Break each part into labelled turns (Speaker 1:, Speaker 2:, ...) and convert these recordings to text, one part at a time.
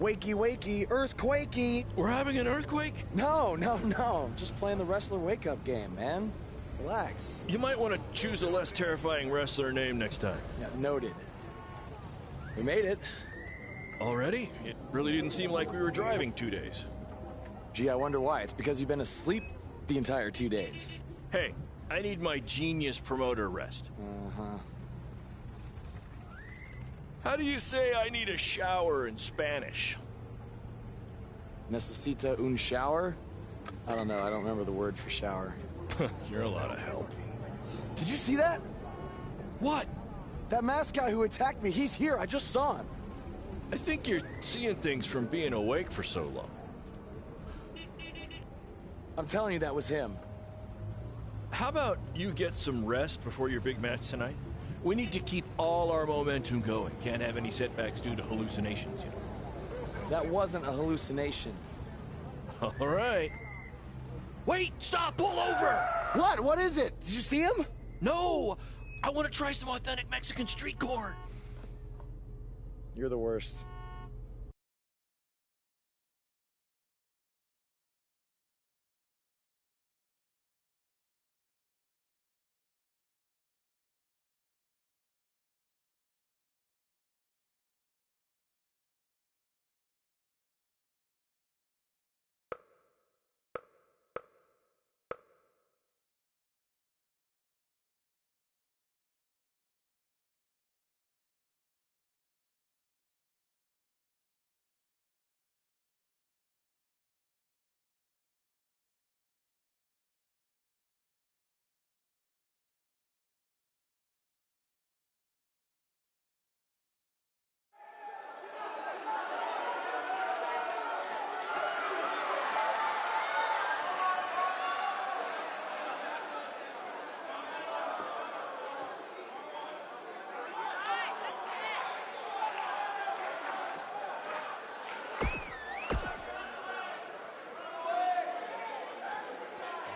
Speaker 1: Wakey, wakey, earthquakey.
Speaker 2: We're having an earthquake?
Speaker 1: No. Just playing the wrestler wake-up game, man. Relax.
Speaker 2: You might want to choose a less terrifying wrestler name next time.
Speaker 1: Yeah, noted. We made it.
Speaker 2: Already? It really didn't seem like we were driving 2 days.
Speaker 1: Gee, I wonder why. It's because you've been asleep the entire 2 days.
Speaker 2: Hey, I need my genius promoter rest.
Speaker 1: Uh-huh.
Speaker 2: How do you say I need a shower in Spanish?
Speaker 1: Necesita un shower? I don't know. I don't remember the word for shower.
Speaker 2: You're a lot of help.
Speaker 1: Did you see that?
Speaker 2: What?
Speaker 1: That masked guy who attacked me, he's here. I just saw him.
Speaker 2: I think you're seeing things from being awake for so long.
Speaker 1: I'm telling you, that was him.
Speaker 2: How about you get some rest before your big match tonight? We need to keep all our momentum going. Can't have any setbacks due to hallucinations, you know.
Speaker 1: That wasn't a hallucination.
Speaker 2: All right. Wait, stop, pull over!
Speaker 1: What? What is it? Did you see him?
Speaker 2: No! I want to try some authentic Mexican street corn.
Speaker 1: You're the worst.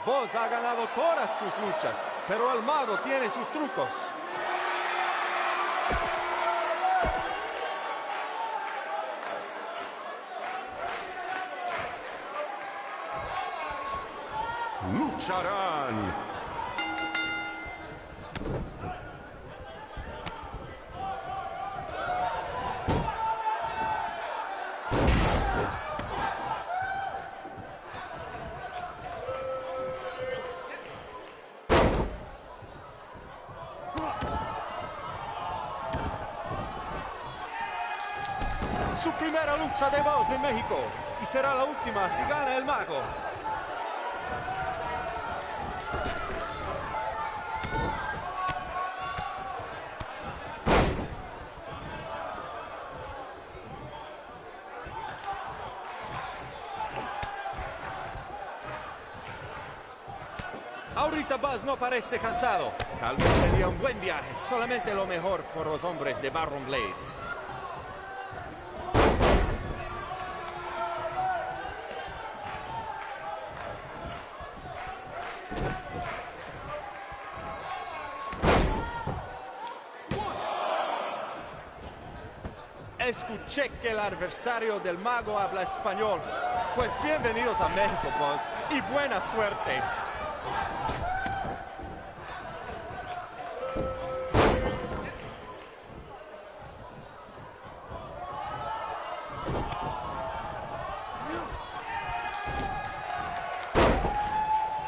Speaker 3: Boss ha ganado todas sus luchas, pero el mago tiene sus trucos.
Speaker 4: Lucharán.
Speaker 3: Su primera lucha de voz en México y será la última si gana el mago. Ahorita Buzz no parece cansado. Tal vez tenía un buen viaje. Solamente lo mejor por los hombres de Baron Blade. Escuché que el adversario del mago habla español. Pues bienvenidos a México, Buzz, y buena suerte.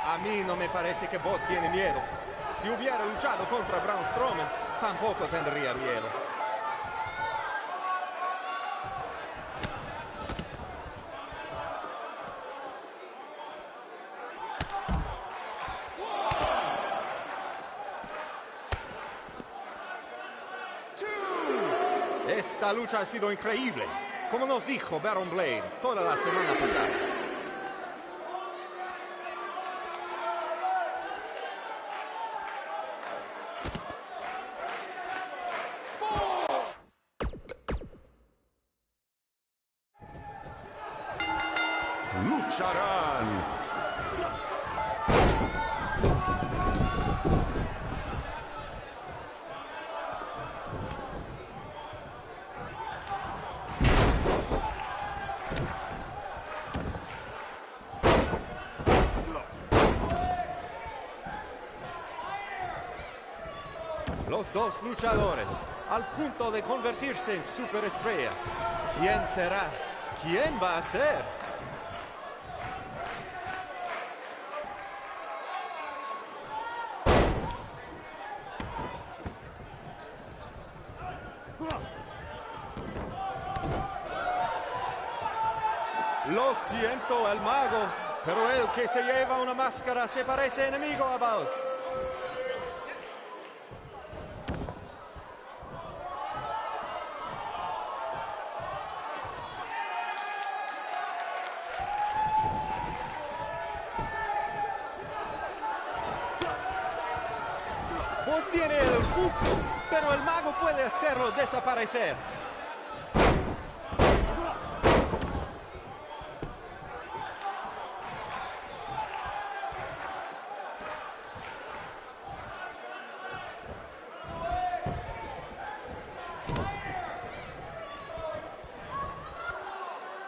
Speaker 3: A mí no me parece que Buzz tiene miedo. Si hubiera luchado contra Braun Strowman, tampoco tendría miedo. Esta lucha ha sido increíble, como nos dijo Baron Blade toda la semana pasada.
Speaker 4: Lucharán.
Speaker 3: Los dos luchadores al punto de convertirse en superestrellas. ¿Quién será? ¿Quién va a ser? Lo siento, el mago, pero el que se lleva una máscara se parece enemigo a vos. Vos tiene el impulso, pero el mago puede hacerlo desaparecer.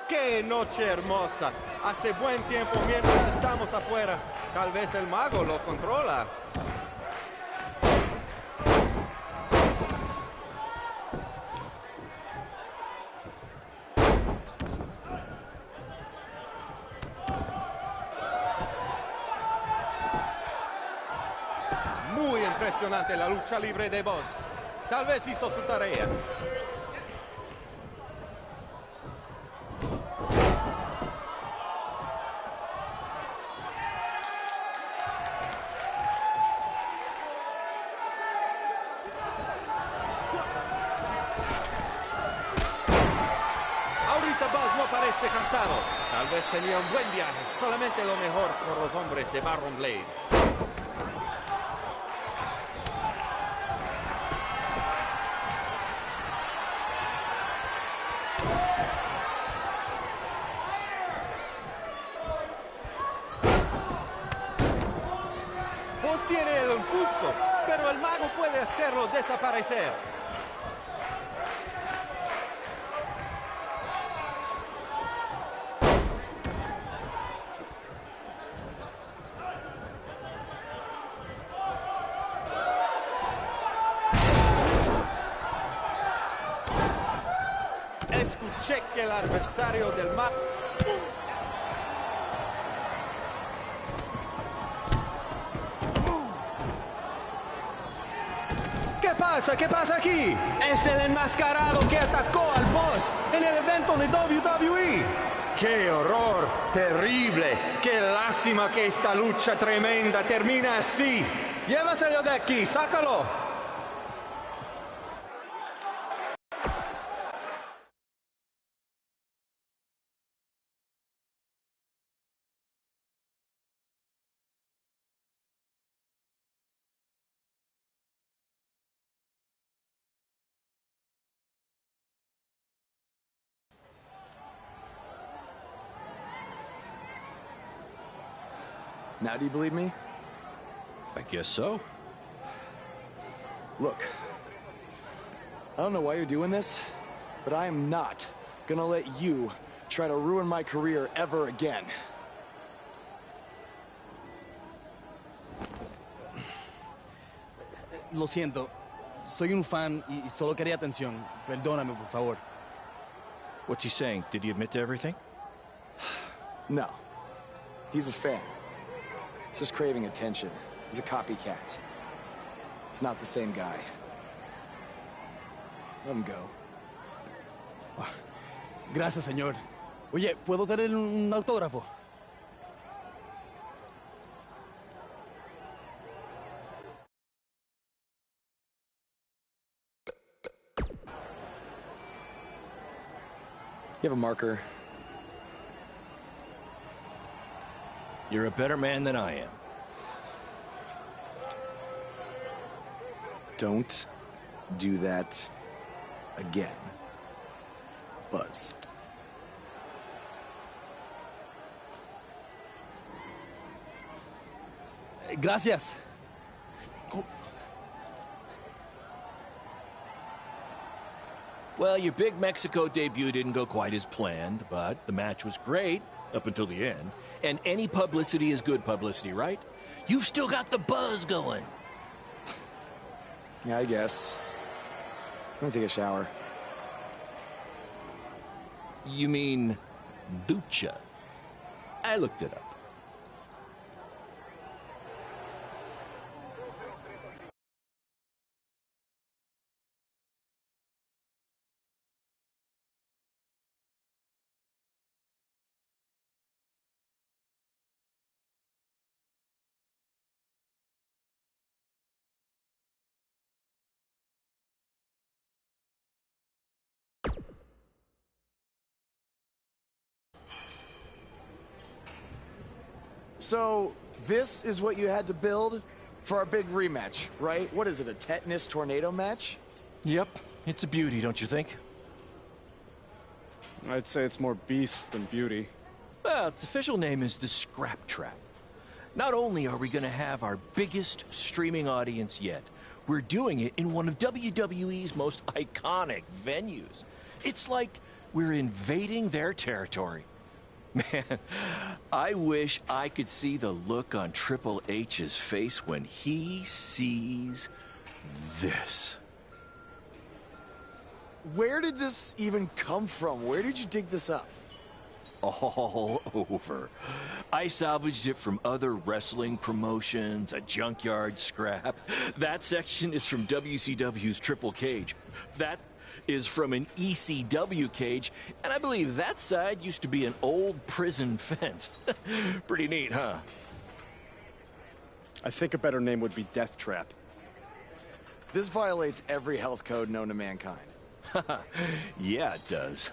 Speaker 3: ¡Qué noche hermosa! Hace buen tiempo mientras estamos afuera. Tal vez el mago lo controla. Muy impresionante la lucha libre de Boss. Tal vez hizo su tarea. Ahorita Buzz no parece cansado. Tal vez tenía un buen viaje. Solamente lo mejor por los hombres de Baron Blade. Vos tiene el impulso, pero el mago puede hacerlo desaparecer. Escuché que el adversario del mago... ¿Qué pasa? ¿Qué pasa aquí? Es el enmascarado que atacó al boss en el evento de WWE. ¡Qué horror! ¡Terrible! ¡Qué lástima que esta lucha tremenda termina así! ¡Llévaselo de aquí! ¡Sácalo!
Speaker 1: Now do you believe me?
Speaker 2: I guess so.
Speaker 1: Look, I don't know why you're doing this, but I am not gonna let you try to ruin my career ever again.
Speaker 4: Lo siento, soy un fan y solo quería atención. Perdóname, por favor.
Speaker 2: What's he saying? Did he admit to everything?
Speaker 1: No, he's a fan. He's just craving attention. He's a copycat. He's not the same guy. Let him go.
Speaker 4: Gracias, señor. Oye, ¿puedo tener un autógrafo?
Speaker 1: You have a marker?
Speaker 2: You're a better man than I am.
Speaker 1: Don't do that again, Buzz.
Speaker 4: Gracias.
Speaker 2: Well, your big Mexico debut didn't go quite as planned, but the match was great up until the end. And any publicity is good publicity, right? You've still got the buzz going.
Speaker 1: Yeah, I guess. I'm gonna take a shower.
Speaker 2: You mean ducha? I looked it up.
Speaker 1: So, this is what you had to build for our big rematch, right? What is it, a tetanus tornado match?
Speaker 2: Yep, it's a beauty, don't you think?
Speaker 5: I'd say it's more beast than beauty.
Speaker 2: Well, its official name is the Scrap Trap. Not only are we going to have our biggest streaming audience yet, we're doing it in one of WWE's most iconic venues. It's like we're invading their territory. Man, I wish I could see the look on Triple H's face when he sees this.
Speaker 1: Where did this even come from? Where did you dig this up?
Speaker 2: All over. I salvaged it from other wrestling promotions, a junkyard scrap. That section is from WCW's Triple Cage. That is from an ECW cage, and I believe that side used to be an old prison fence. Pretty neat, huh?
Speaker 5: I think a better name would be Death Trap.
Speaker 1: This violates every health code known to mankind.
Speaker 2: Yeah, it does.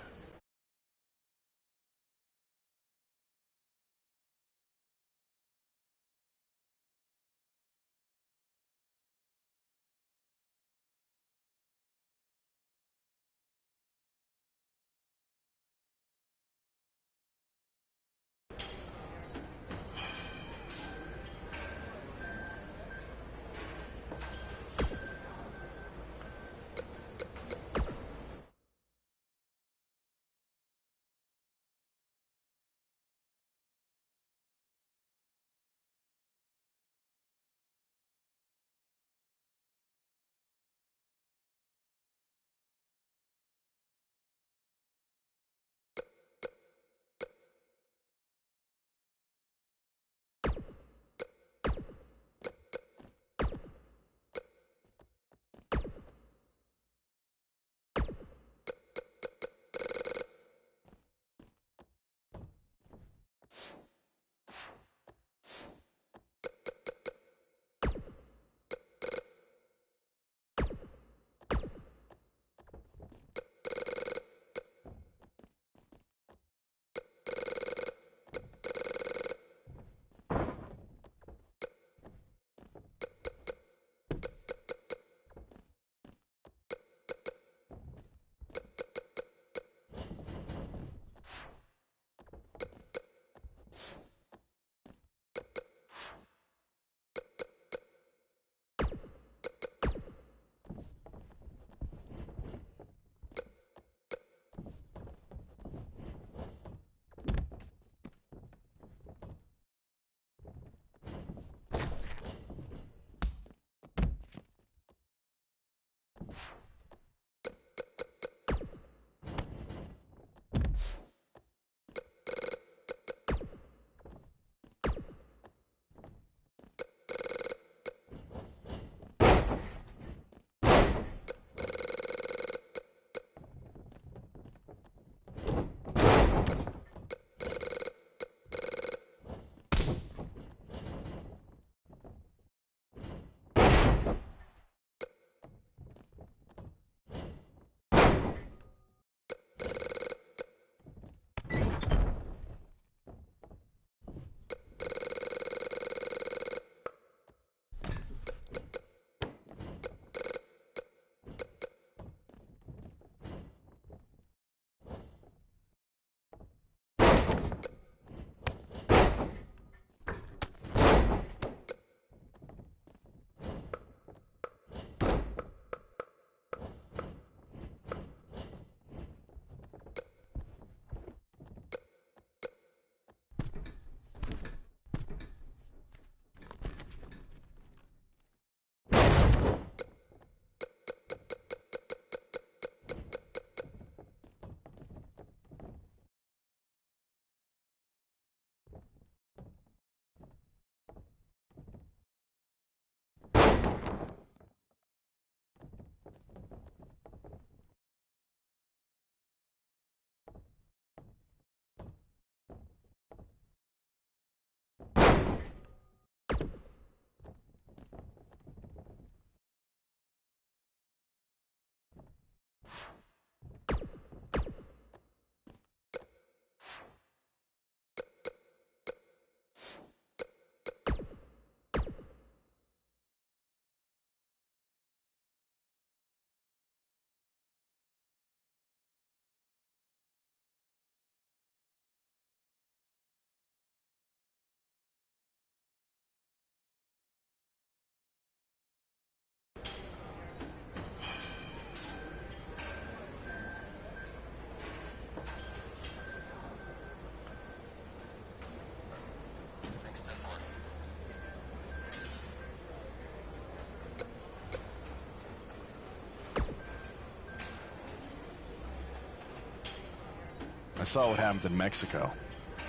Speaker 5: saw what happened in Mexico.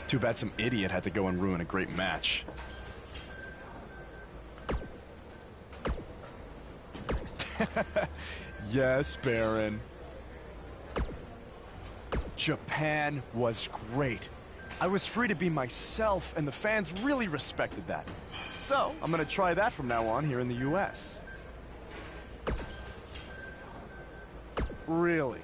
Speaker 5: Too bad some idiot had to go and ruin a great match. Yes, Baron. Japan was great. I was free to be myself, and the fans really respected that. So, I'm gonna try that from now on here in the US. Really?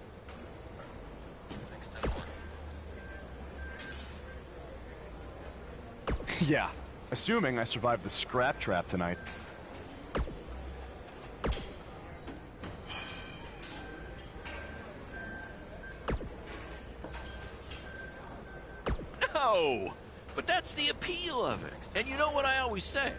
Speaker 5: Yeah, assuming I survived the scrap trap tonight.
Speaker 2: No! But that's the appeal of it. And you know what I always say?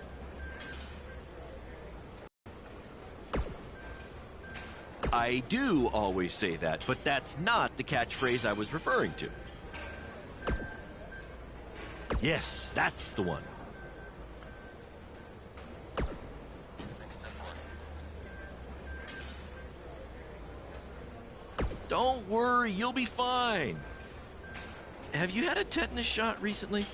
Speaker 2: I do always say that, but that's not the catchphrase I was referring to. Yes, that's the one. Don't worry, you'll be fine. Have you had a tetanus shot recently?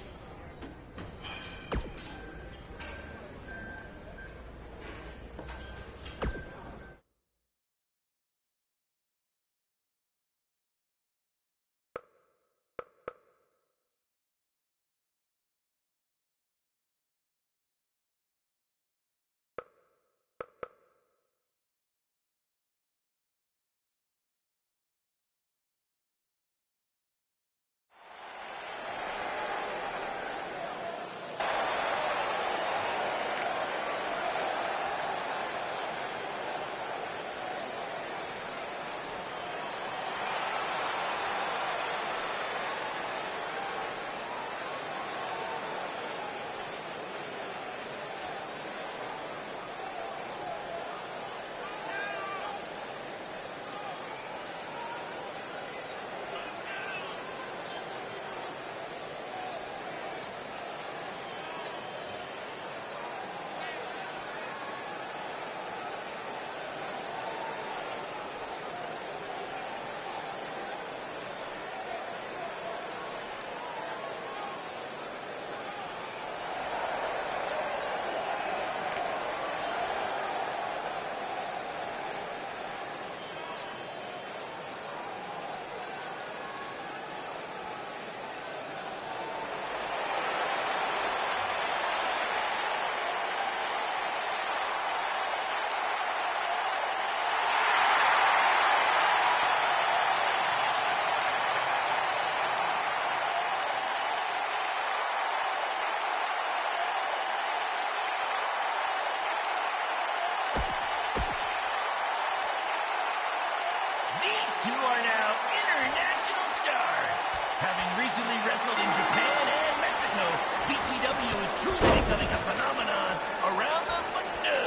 Speaker 2: Two are now international stars. Having recently wrestled in Japan and Mexico, BCW is truly becoming a phenomenon around the mundo.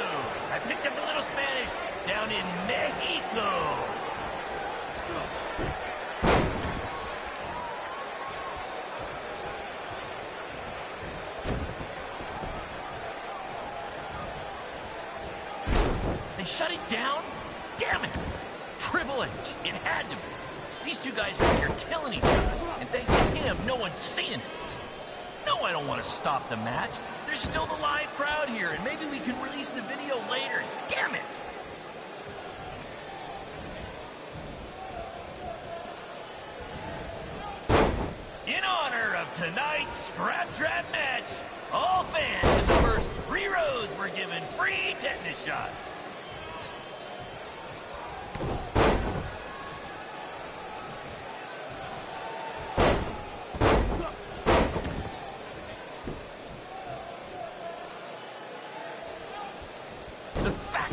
Speaker 2: I picked up a little Spanish down in Mexico. They shut it down? Damn it! Triple H, it had to be. These two guys are here killing each other, and thanks to him, no one's seeing it. No, I don't want to stop the match. There's still the live crowd here, and maybe we can release the video later. Damn it! In honor of tonight's Scrap Trap match, all fans in the first 3 rows were given free tetanus shots.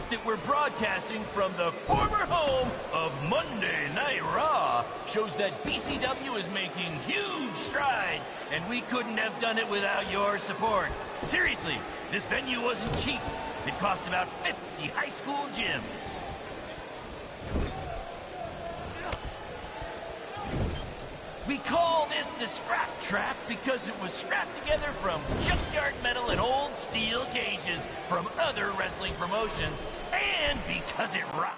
Speaker 2: That we're broadcasting from the former home of Monday Night Raw shows that BCW is making huge strides, and we couldn't have done it without your support. Seriously, this venue wasn't cheap. It cost about 50 high school gyms. We call this the Scrap Trap because it was scrapped together from junkyard metal and old steel cages from other wrestling promotions, and because it rocked.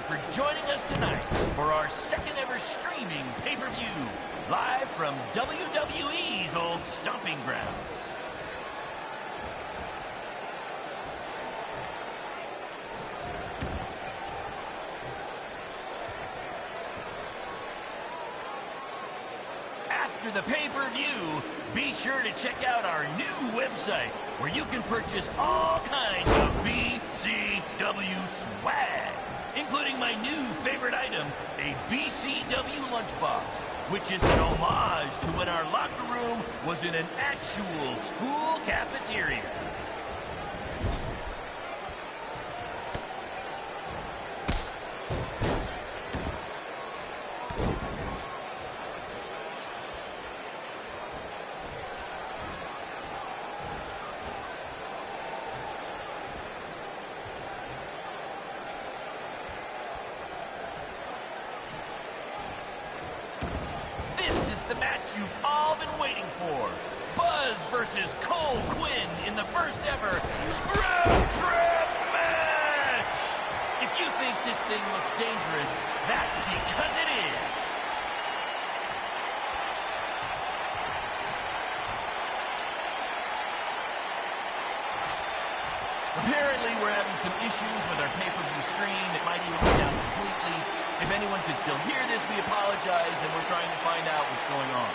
Speaker 2: for joining us tonight for our second ever streaming pay-per-view, live from WWE's old stomping grounds. After the pay-per-view, be sure to check out our new website where you can purchase all kinds of BCW swag, including my new favorite item, a BCW lunchbox, which is an homage to when our locker room was in an actual school cafeteria. The match you've all been waiting for. Buzz versus Cole Quinn in the first ever Scrap Trap match! If you think this thing looks dangerous, that's because it is. Apparently, we're having some issues with our pay-per-view stream. It might even be down completely. If anyone could still hear this, we apologize, and we're trying to find out what's going on.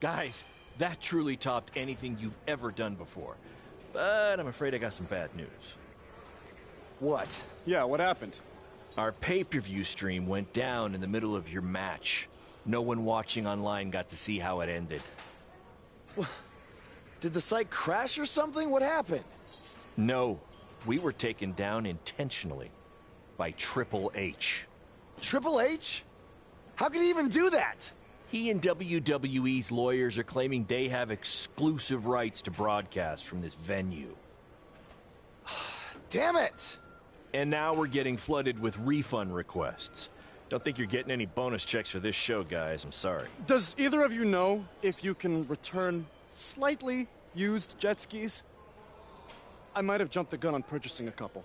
Speaker 2: Guys, that truly topped anything you've ever done before. But I'm afraid I got some bad news.
Speaker 1: What?
Speaker 5: Yeah, what happened?
Speaker 2: Our pay-per-view stream went down in the middle of your match. No one watching online got to see how it ended.
Speaker 1: Did the site crash or something? What happened?
Speaker 2: No, we were taken down intentionally by Triple H.
Speaker 1: Triple H? How could he even do that?
Speaker 2: He and WWE's lawyers are claiming they have exclusive rights to broadcast from this venue.
Speaker 1: Damn it!
Speaker 2: And now we're getting flooded with refund requests. Don't think you're getting any bonus checks for this show, guys. I'm sorry.
Speaker 5: Does either of you know if you can return slightly used jet skis? I might have jumped the gun on purchasing a couple.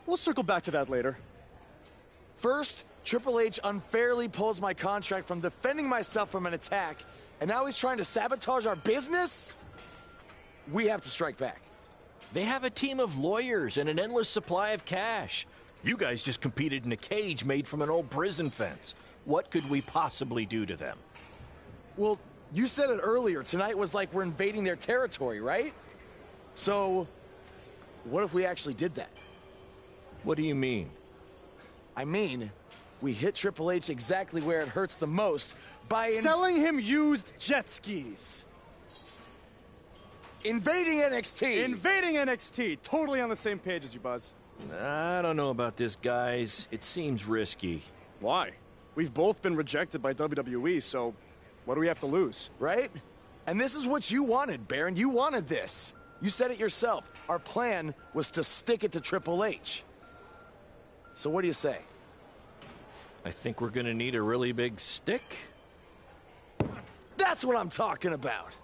Speaker 5: We'll circle back to that later.
Speaker 1: First, Triple H unfairly pulls my contract from defending myself from an attack, and now he's trying to sabotage our business? We have to strike back.
Speaker 2: They have a team of lawyers and an endless supply of cash. You guys just competed in a cage made from an old prison fence. What could we possibly do to them?
Speaker 1: Well, you said it earlier. Tonight was like we're invading their territory, right? So, what if we actually did that?
Speaker 2: What do you mean?
Speaker 1: I mean, we hit Triple H exactly where it hurts the most by
Speaker 5: Selling him used jet skis.
Speaker 1: invading NXT.
Speaker 5: Invading NXT. Totally on the same page as you, Buzz.
Speaker 2: I don't know about this, guys. It seems risky.
Speaker 5: Why? We've both been rejected by WWE, so what do we have to lose?
Speaker 1: Right? And this is what you wanted, Baron. You wanted this. You said it yourself. Our plan was to stick it to Triple H. So what do you say?
Speaker 2: I think we're gonna need a really big stick.
Speaker 1: That's what I'm talking about.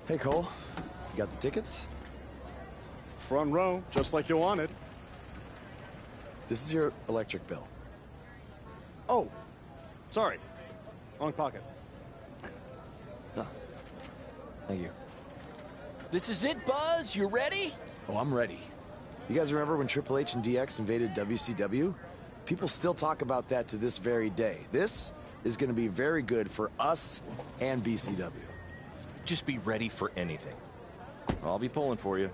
Speaker 1: Hey, Cole. You got the tickets?
Speaker 5: Front row, just like you wanted.
Speaker 1: This is your electric bill.
Speaker 5: Oh, sorry. Wrong pocket.
Speaker 1: Oh. Thank you.
Speaker 2: This is it, Buzz. You ready?
Speaker 1: Oh, I'm ready. You guys remember when Triple H and DX invaded WCW? People still talk about that to this very day. This is going to be very good for us and BCW.
Speaker 2: Just be ready for anything. I'll be pulling for you.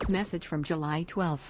Speaker 6: Message from July 12th.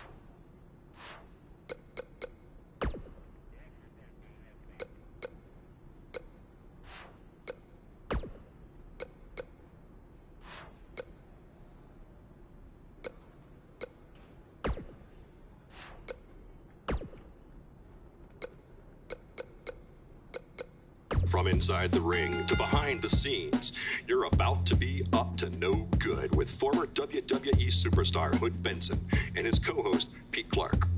Speaker 7: From inside the ring to behind the scenes, you're about to be up to no good with former WWE superstar Hood Benson and his co-host Pete Clark.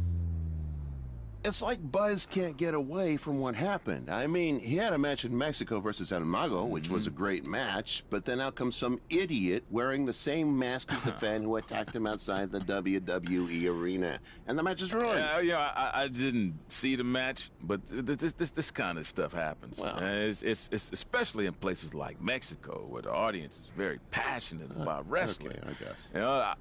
Speaker 8: It's like Buzz can't get away from what happened. I mean, he had a match in Mexico versus El Mago, which was a great match, but then out comes some idiot wearing the same mask as the fan who attacked him outside the WWE arena. And the match is ruined.
Speaker 9: I didn't see the match, but this kind of stuff happens.
Speaker 8: Wow.
Speaker 9: It's especially in places like Mexico, where the audience is very passionate about wrestling.
Speaker 8: Okay, I guess.
Speaker 9: You know,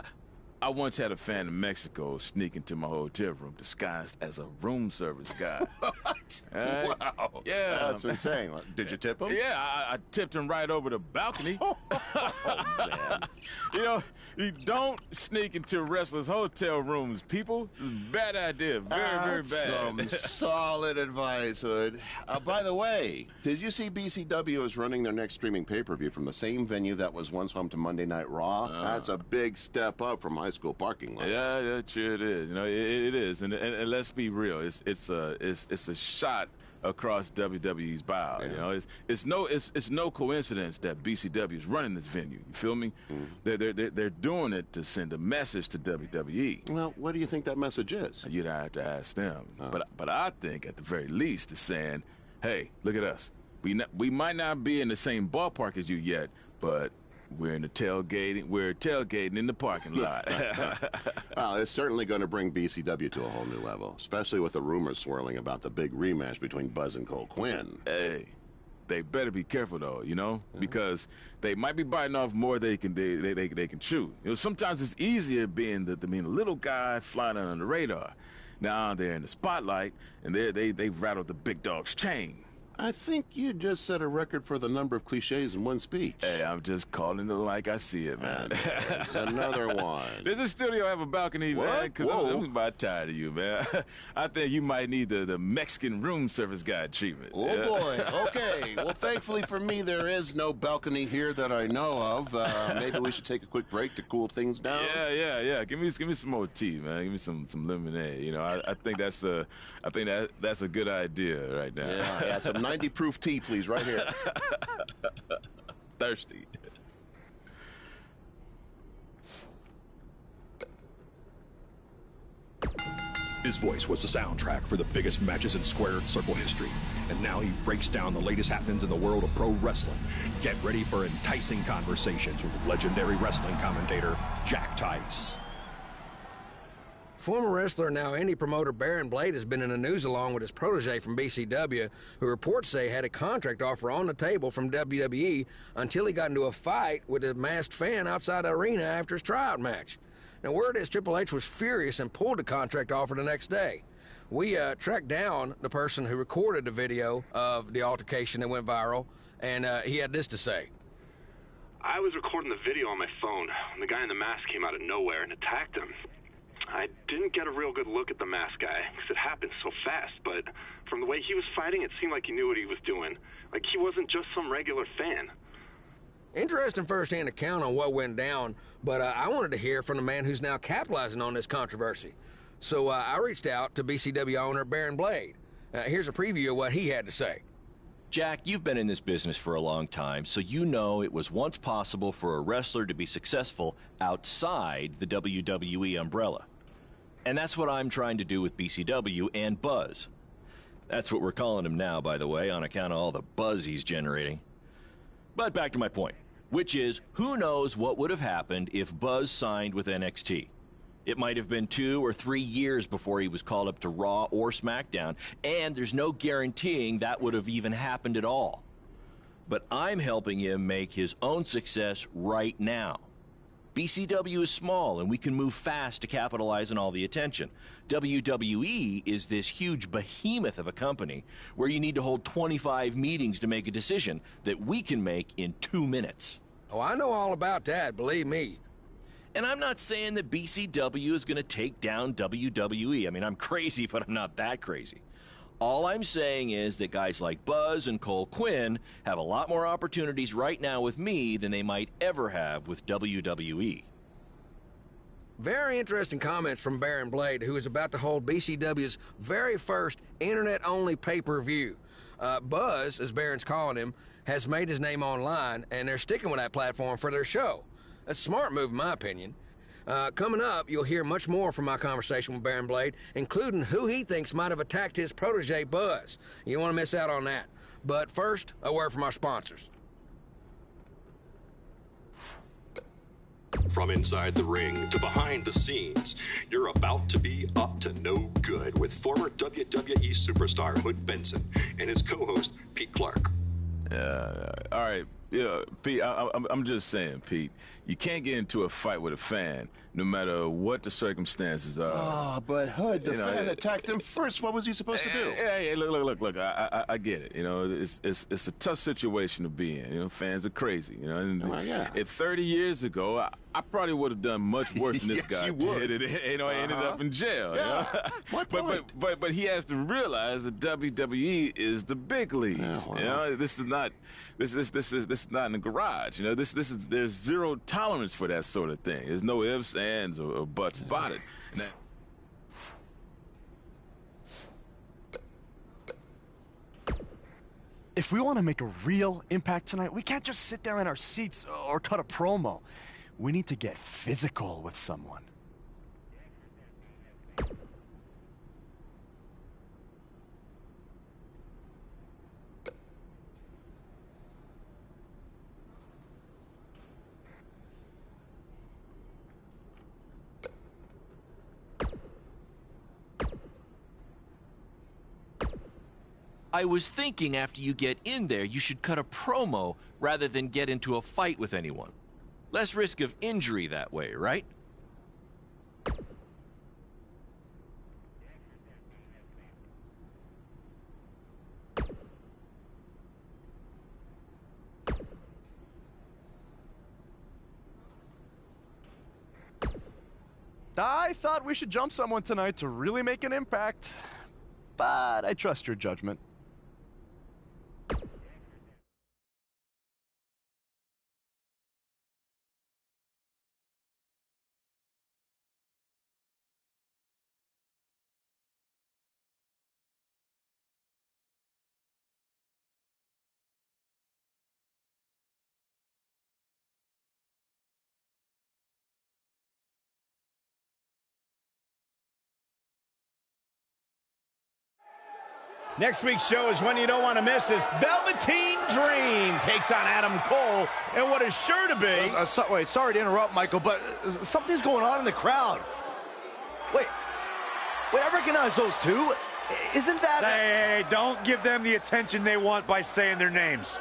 Speaker 9: I once had a fan in Mexico sneak into my hotel room disguised as a room service guy.
Speaker 8: What? Wow.
Speaker 9: Yeah.
Speaker 8: That's insane. Did you tip him?
Speaker 9: Yeah, I tipped him right over the balcony.
Speaker 8: Oh, man.
Speaker 9: You know, you don't sneak into wrestlers' hotel rooms, people. It's a bad idea. Very bad.
Speaker 8: Some solid advice, Hood. By the way, did you see BCW is running their next streaming pay-per-view from the same venue that was once home to Monday Night Raw? That's a big step up from high school parking lots.
Speaker 9: Yeah, sure it is. You know, it is, and let's be real. It's a shot across WWE's bow.
Speaker 8: Yeah.
Speaker 9: You know, it's no coincidence that BCW is running this venue. You feel me? They're doing it to send a message to WWE.
Speaker 8: Well, what do you think that message is?
Speaker 9: You'd have to ask them. But I think at the very least it's saying, hey, look at us. We might not be in the same ballpark as you yet, but we're tailgating in the parking lot.
Speaker 8: Well, it's certainly going to bring BCW to a whole new level, especially with the rumors swirling about the big rematch between Buzz and Cole Quinn.
Speaker 9: Hey, they better be careful though, you know, because they might be biting off more they can chew. You know, sometimes it's easier being the little guy flying under the radar. Now they're in the spotlight and they've rattled the big dog's chain.
Speaker 8: I think you just set a record for the number of cliches in one speech.
Speaker 9: Hey, I'm just calling it like I see it, man.
Speaker 8: There's another one.
Speaker 9: Does this studio have a balcony, man? Because I'm about tired of you, man. I think you might need the Mexican room service guy treatment.
Speaker 8: Oh,
Speaker 9: yeah.
Speaker 8: boy. Okay. Well, thankfully for me, there is no balcony here that I know of. Maybe we should take a quick break to cool things down.
Speaker 9: Yeah. Give me some more tea, man. Give me some lemonade. You know, I think that's a good idea right now.
Speaker 8: Yeah, some 90 proof tea, please, right here.
Speaker 9: Thirsty.
Speaker 7: His voice was the soundtrack for the biggest matches in squared circle history, and now he breaks down the latest happenings in the world of pro wrestling. Get ready for enticing conversations with legendary wrestling commentator Jack Tice.
Speaker 10: Former wrestler, now indie promoter Baron Blade has been in the news along with his protege from BCW, who reports say had a contract offer on the table from WWE until he got into a fight with a masked fan outside the arena after his tryout match. Now, word is Triple H was furious and pulled the contract offer the next day. We tracked down the person who recorded the video of the altercation that went viral, and he had this to say.
Speaker 11: I was recording the video on my phone when the guy in the mask came out of nowhere and attacked him. I didn't get a real good look at the masked guy because it happened so fast, but from the way he was fighting, it seemed like he knew what he was doing. Like he wasn't just some regular fan.
Speaker 10: Interesting first-hand account on what went down, but I wanted to hear from the man who's now capitalizing on this controversy. So I reached out to BCW owner Baron Blade. Here's a preview of what he had to say.
Speaker 2: Jack, you've been in this business for a long time, so you know it was once possible for a wrestler to be successful outside the WWE umbrella. And that's what I'm trying to do with BCW and Buzz. That's what we're calling him now, by the way, on account of all the buzz he's generating. But back to my point, which is, who knows what would have happened if Buzz signed with NXT? It might have been 2 or 3 years before he was called up to Raw or SmackDown, and there's no guaranteeing that would have even happened at all. But I'm helping him make his own success right now. BCW is small, and we can move fast to capitalize on all the attention. WWE is this huge behemoth of a company where you need to hold 25 meetings to make a decision that we can make in 2 minutes.
Speaker 10: Oh, I know all about that, believe me.
Speaker 2: And I'm not saying that BCW is going to take down WWE. I mean, I'm crazy, but I'm not that crazy. All I'm saying is that guys like Buzz and Cole Quinn have a lot more opportunities right now with me than they might ever have with WWE.
Speaker 10: Very interesting comments from Baron Blade, who is about to hold BCW's very first internet-only pay-per-view. Buzz, as Baron's calling him, has made his name online, and they're sticking with that platform for their show. A smart move, in my opinion. Coming up, you'll hear much more from my conversation with Baron Blade, including who he thinks might have attacked his protege, Buzz. You don't want to miss out on that. But first, a word from our sponsors.
Speaker 7: From inside the ring to behind the scenes, you're about to be up to no good with former WWE superstar Hood Benson and his co-host, Pete Clark.
Speaker 9: All right. Yeah, Pete, I'm just saying, Pete, you can't get into a fight with a fan, no matter what the circumstances are.
Speaker 8: Oh, but Hood, the fan attacked him first. What was he supposed to do?
Speaker 9: Hey, look, I get it. You know, it's a tough situation to be in. You know, fans are crazy. You know, and if 30 years ago, I probably would have done much worse than this guy did. And, I ended up in jail.
Speaker 8: Yeah.
Speaker 9: You know? but he has to realize that WWE is the big leagues.
Speaker 8: Yeah, well.
Speaker 9: You know, this is not in the garage. You know, there's zero tolerance for that sort of thing. There's no ifs, ands, or buts about it. Now,
Speaker 5: If we want to make a real impact tonight, we can't just sit there in our seats or cut a promo. We need to get physical with someone.
Speaker 2: I was thinking after you get in there, you should cut a promo rather than get into a fight with anyone. Less risk of injury that way, right?
Speaker 5: I thought we should jump someone tonight to really make an impact, but I trust your judgment.
Speaker 12: Next week's show is one you don't want to miss as Velveteen Dream takes on Adam Cole and what is sure to be...
Speaker 13: Wait, sorry to interrupt, Michael, but something's going on in the crowd. Wait, I recognize those two. Isn't that...
Speaker 12: Hey, don't give them the attention they want by saying their names.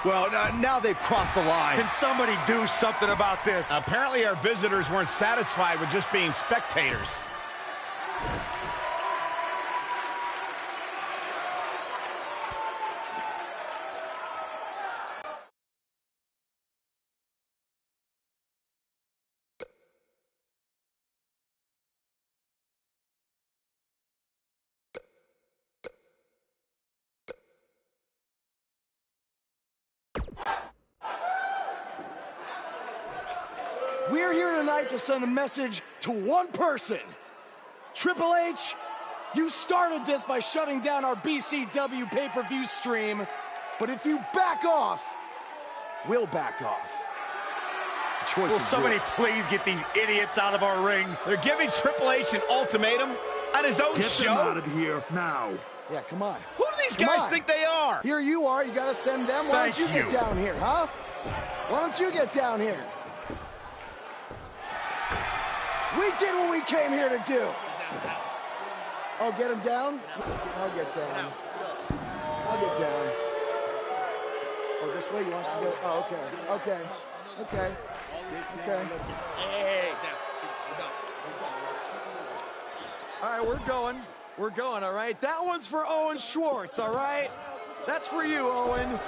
Speaker 13: Well, now they've crossed the line.
Speaker 12: Can somebody do something about this? Apparently our visitors weren't satisfied with just being spectators.
Speaker 1: We're here tonight to send a message to one person. Triple H, you started this by shutting down our BCW pay-per-view stream, but if you back off, we'll back off. The choice
Speaker 12: Will
Speaker 1: is
Speaker 12: somebody
Speaker 1: yours.
Speaker 12: please get these idiots out of our ring? They're giving Triple H an ultimatum on his own show?
Speaker 14: Get them out of here now.
Speaker 1: Yeah, come on.
Speaker 12: Who do these guys think they are?
Speaker 1: Here you are. You got to send them. Why don't you get down here, huh? Why don't you get down here? We did what we came here to do. Oh, get him down? I'll get down. I'll get down. Oh, this way? You want us to go? Oh, okay. Okay. Okay. Okay.
Speaker 10: Hey, now,
Speaker 1: All right, we're going. We're going, all right? That one's for Owen Schwartz, all right? That's for you, Owen.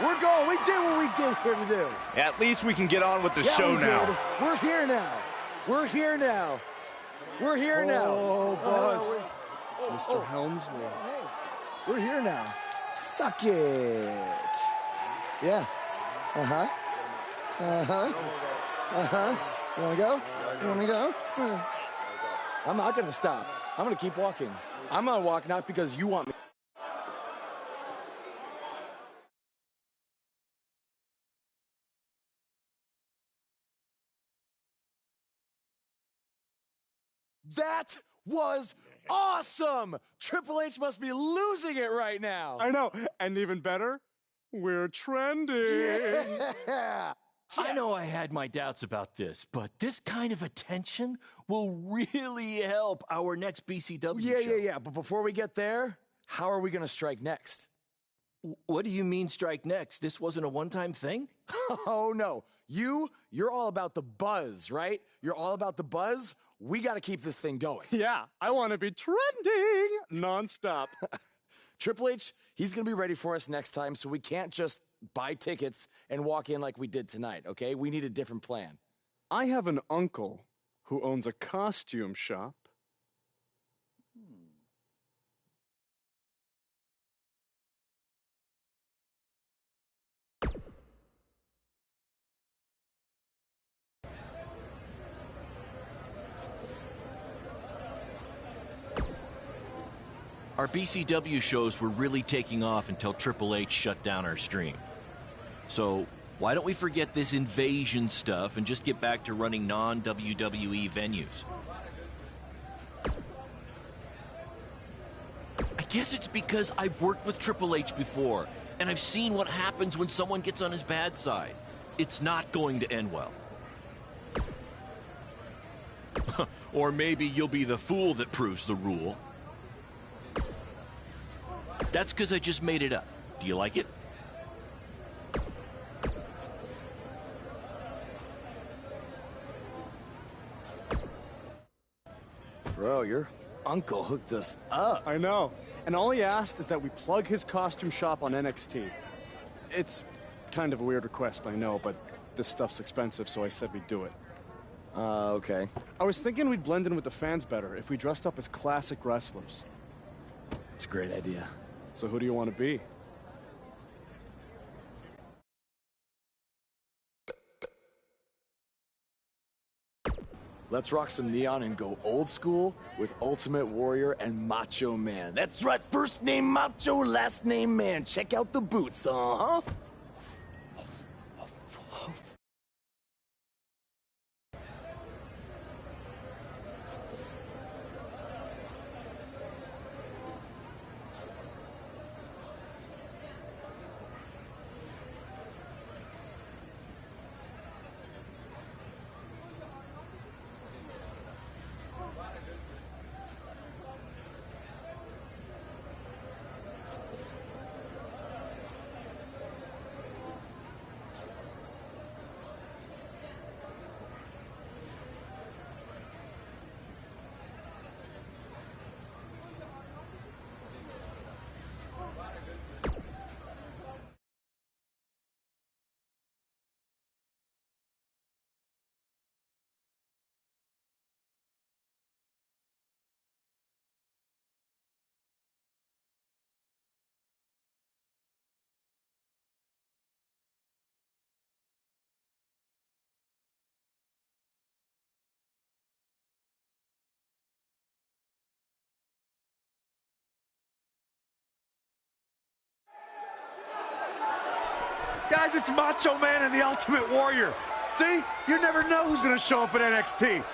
Speaker 1: We're going. We did what we did here to do.
Speaker 12: At least we can get on with the show now.
Speaker 1: Did. We're here now. We're here now. We're here now.
Speaker 5: Oh, Buzz. Mr. Helmsley.
Speaker 1: Hey, we're here now. Suck it. Yeah. Uh-huh. Uh-huh. Uh-huh. You wanna go? You wanna go? I'm not gonna stop. I'm gonna keep walking. I'm gonna walk not because you want me. That was awesome! Triple H must be losing it right now.
Speaker 5: I know. And even better, we're trending.
Speaker 1: Yeah.
Speaker 2: I know I had my doubts about this, but this kind of attention will really help our next BCW show.
Speaker 1: Yeah. But before we get there, how are we going to strike next?
Speaker 2: What do you mean strike next? This wasn't a one-time thing?
Speaker 1: Oh, no. You're all about the buzz, right? You're all about the buzz. We got to keep this thing going.
Speaker 5: Yeah, I want to be trending nonstop.
Speaker 1: Triple H, he's going to be ready for us next time, so we can't just buy tickets and walk in like we did tonight, okay? We need a different plan.
Speaker 5: I have an uncle who owns a costume shop.
Speaker 2: Our BCW shows were really taking off until Triple H shut down our stream. So why don't we forget this invasion stuff and just get back to running non-WWE venues? I guess it's because I've worked with Triple H before, and I've seen what happens when someone gets on his bad side. It's not going to end well. Or maybe you'll be the fool that proves the rule. That's because I just made it up. Do you like it?
Speaker 1: Bro, your uncle hooked us up.
Speaker 5: I know. And all he asked is that we plug his costume shop on NXT. It's kind of a weird request, I know, but this stuff's expensive, so I said we'd do it.
Speaker 1: Okay.
Speaker 5: I was thinking we'd blend in with the fans better if we dressed up as classic wrestlers.
Speaker 1: It's a great idea.
Speaker 5: So who do you want to be?
Speaker 1: Let's rock some neon and go old school with Ultimate Warrior and Macho Man. That's right, first name Macho, last name Man. Check out the boots, uh-huh.
Speaker 13: Guys, it's Macho Man and the Ultimate Warrior. See? You never know who's going to show up at NXT.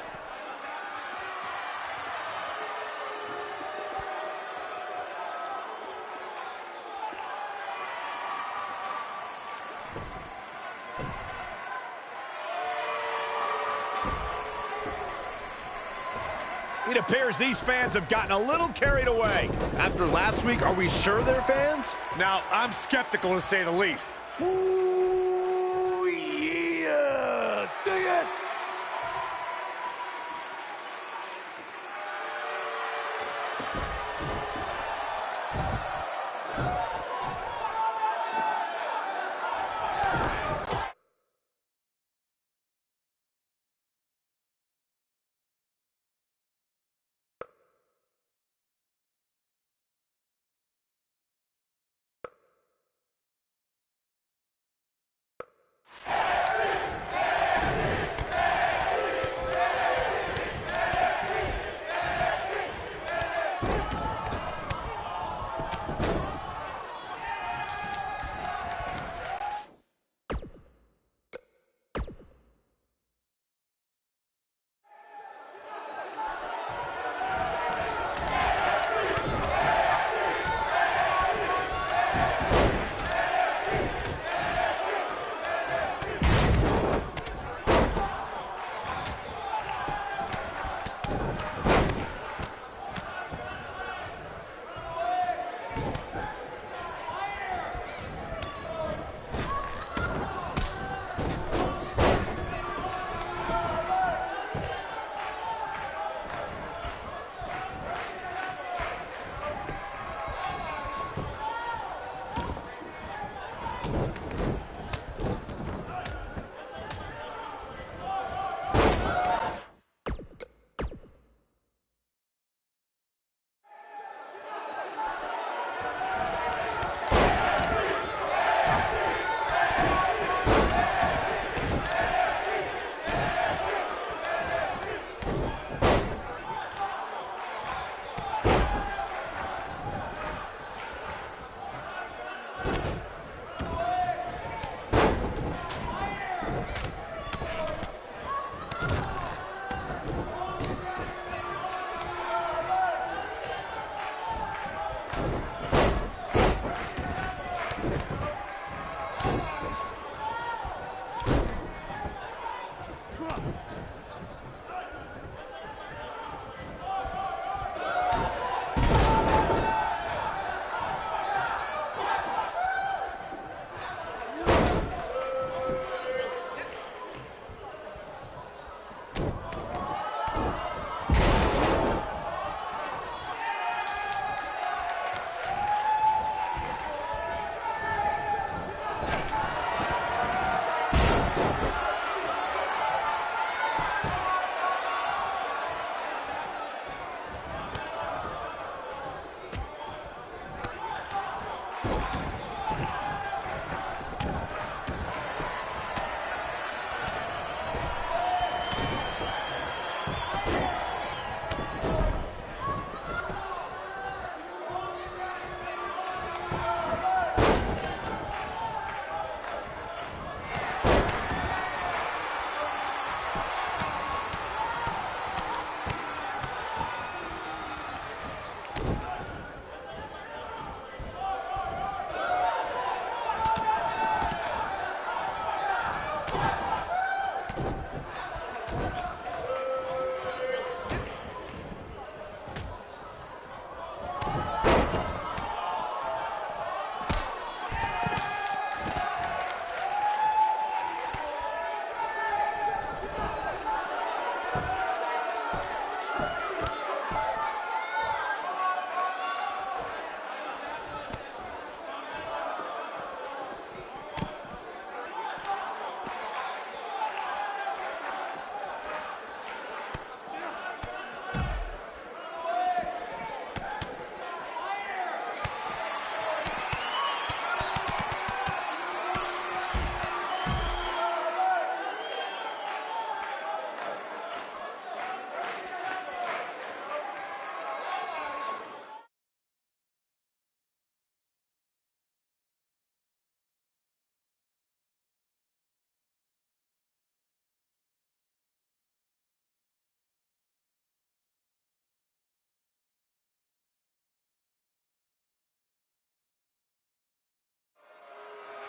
Speaker 12: It appears these fans have gotten a little carried away.
Speaker 13: After last week, are we sure they're fans?
Speaker 12: Now, I'm skeptical to say the least.
Speaker 1: Ooh, yeah! Dig it!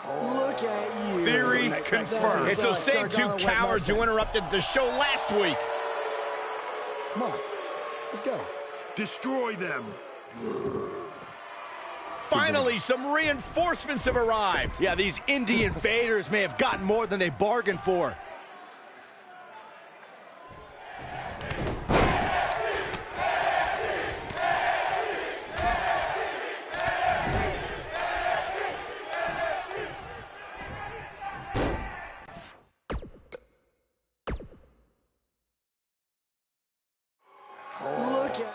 Speaker 1: Look at you.
Speaker 12: Theory confirmed. It's those same two
Speaker 1: Gargano
Speaker 12: cowards who interrupted the show last week.
Speaker 1: Come on, let's go.
Speaker 14: Destroy them.
Speaker 12: Finally, some reinforcements have arrived.
Speaker 13: Yeah, these indie invaders may have gotten more than they bargained for.
Speaker 1: Look at.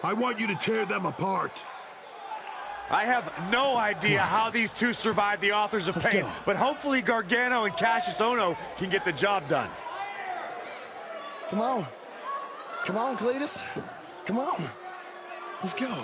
Speaker 14: I want you to tear them apart.
Speaker 15: I have no idea how these two survived the Authors of Pain, but hopefully Gargano and Cassius Ohno can get the job done.
Speaker 1: Come on. Come on, Cletus. Come on. Let's go.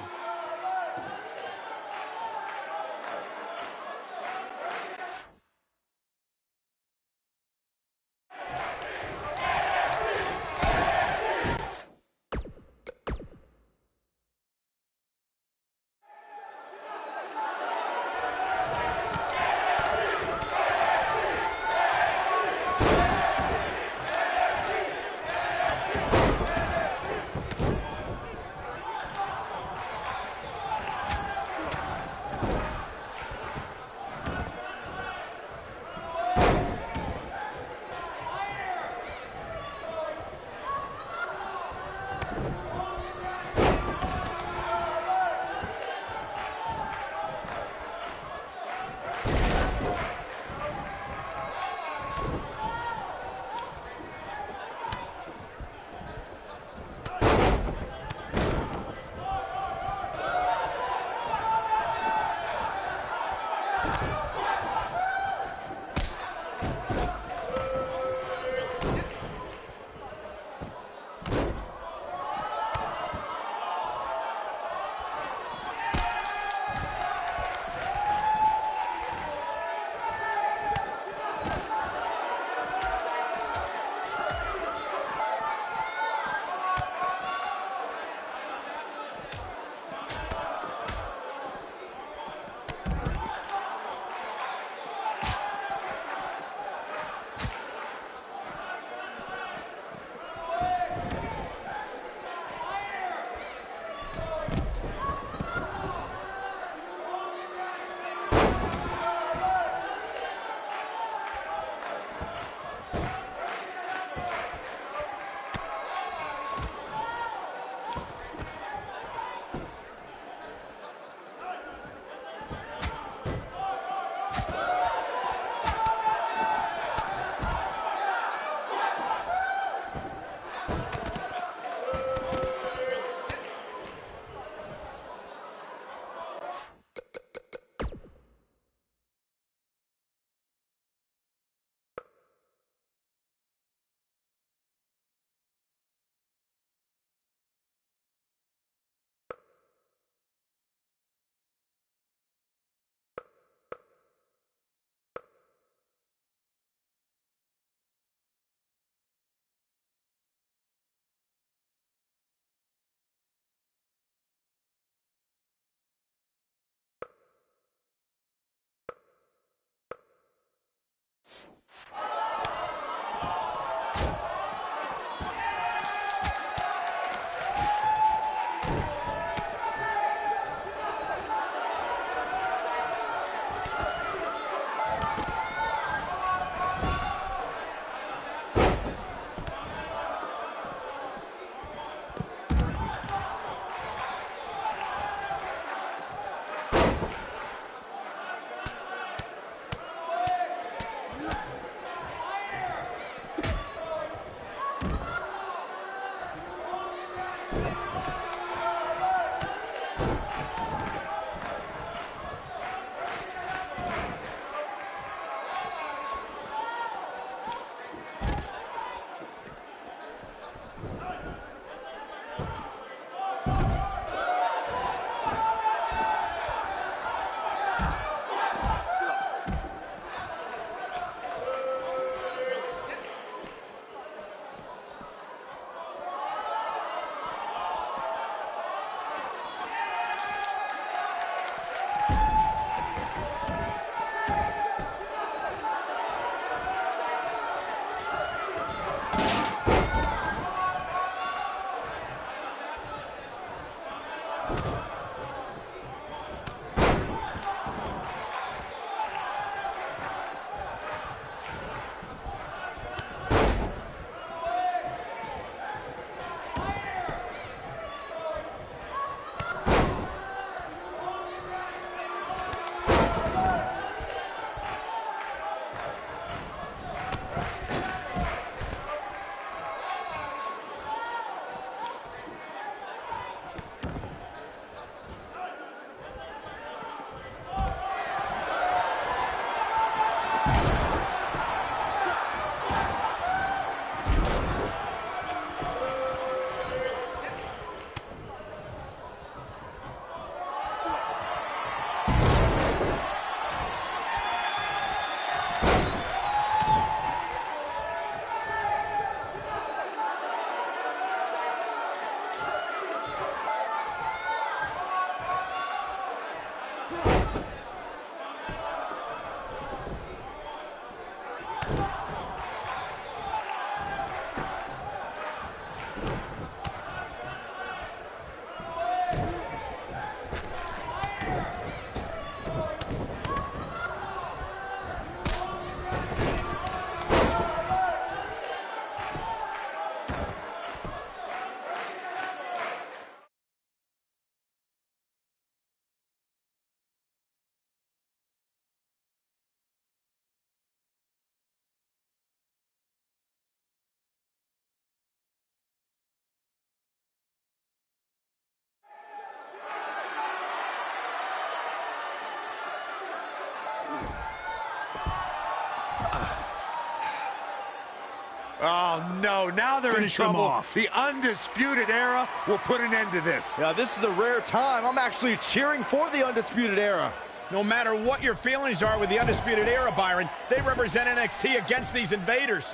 Speaker 15: Oh, no. Now they're
Speaker 14: Finish
Speaker 15: in
Speaker 14: them
Speaker 15: trouble.
Speaker 14: off.
Speaker 15: The Undisputed Era will put an end to this.
Speaker 13: Yeah, this is a rare time. I'm actually cheering for the Undisputed Era.
Speaker 12: No matter what your feelings are with the Undisputed Era, Byron, they represent NXT against these invaders.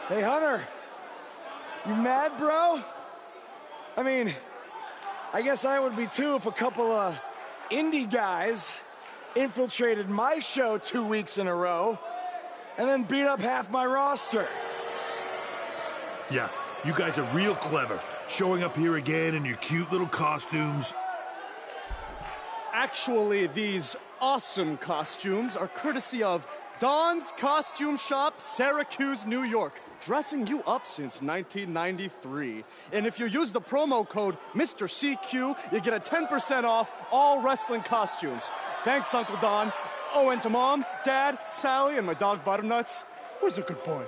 Speaker 1: Hey, Hunter. You mad, bro? I mean, I guess I would be too if a couple of indie guys infiltrated my show 2 weeks in a row and then beat up half my roster.
Speaker 14: Yeah, you guys are real clever, showing up here again in your cute little costumes.
Speaker 4: Actually, these awesome costumes are courtesy of Don's Costume Shop, Syracuse, New York. Dressing you up since 1993. And if you use the promo code Mr. CQ, you get a 10% off all wrestling costumes. Thanks, Uncle Don. Oh, and to Mom, Dad, Sally, and my dog Butternuts. Who's a good boy?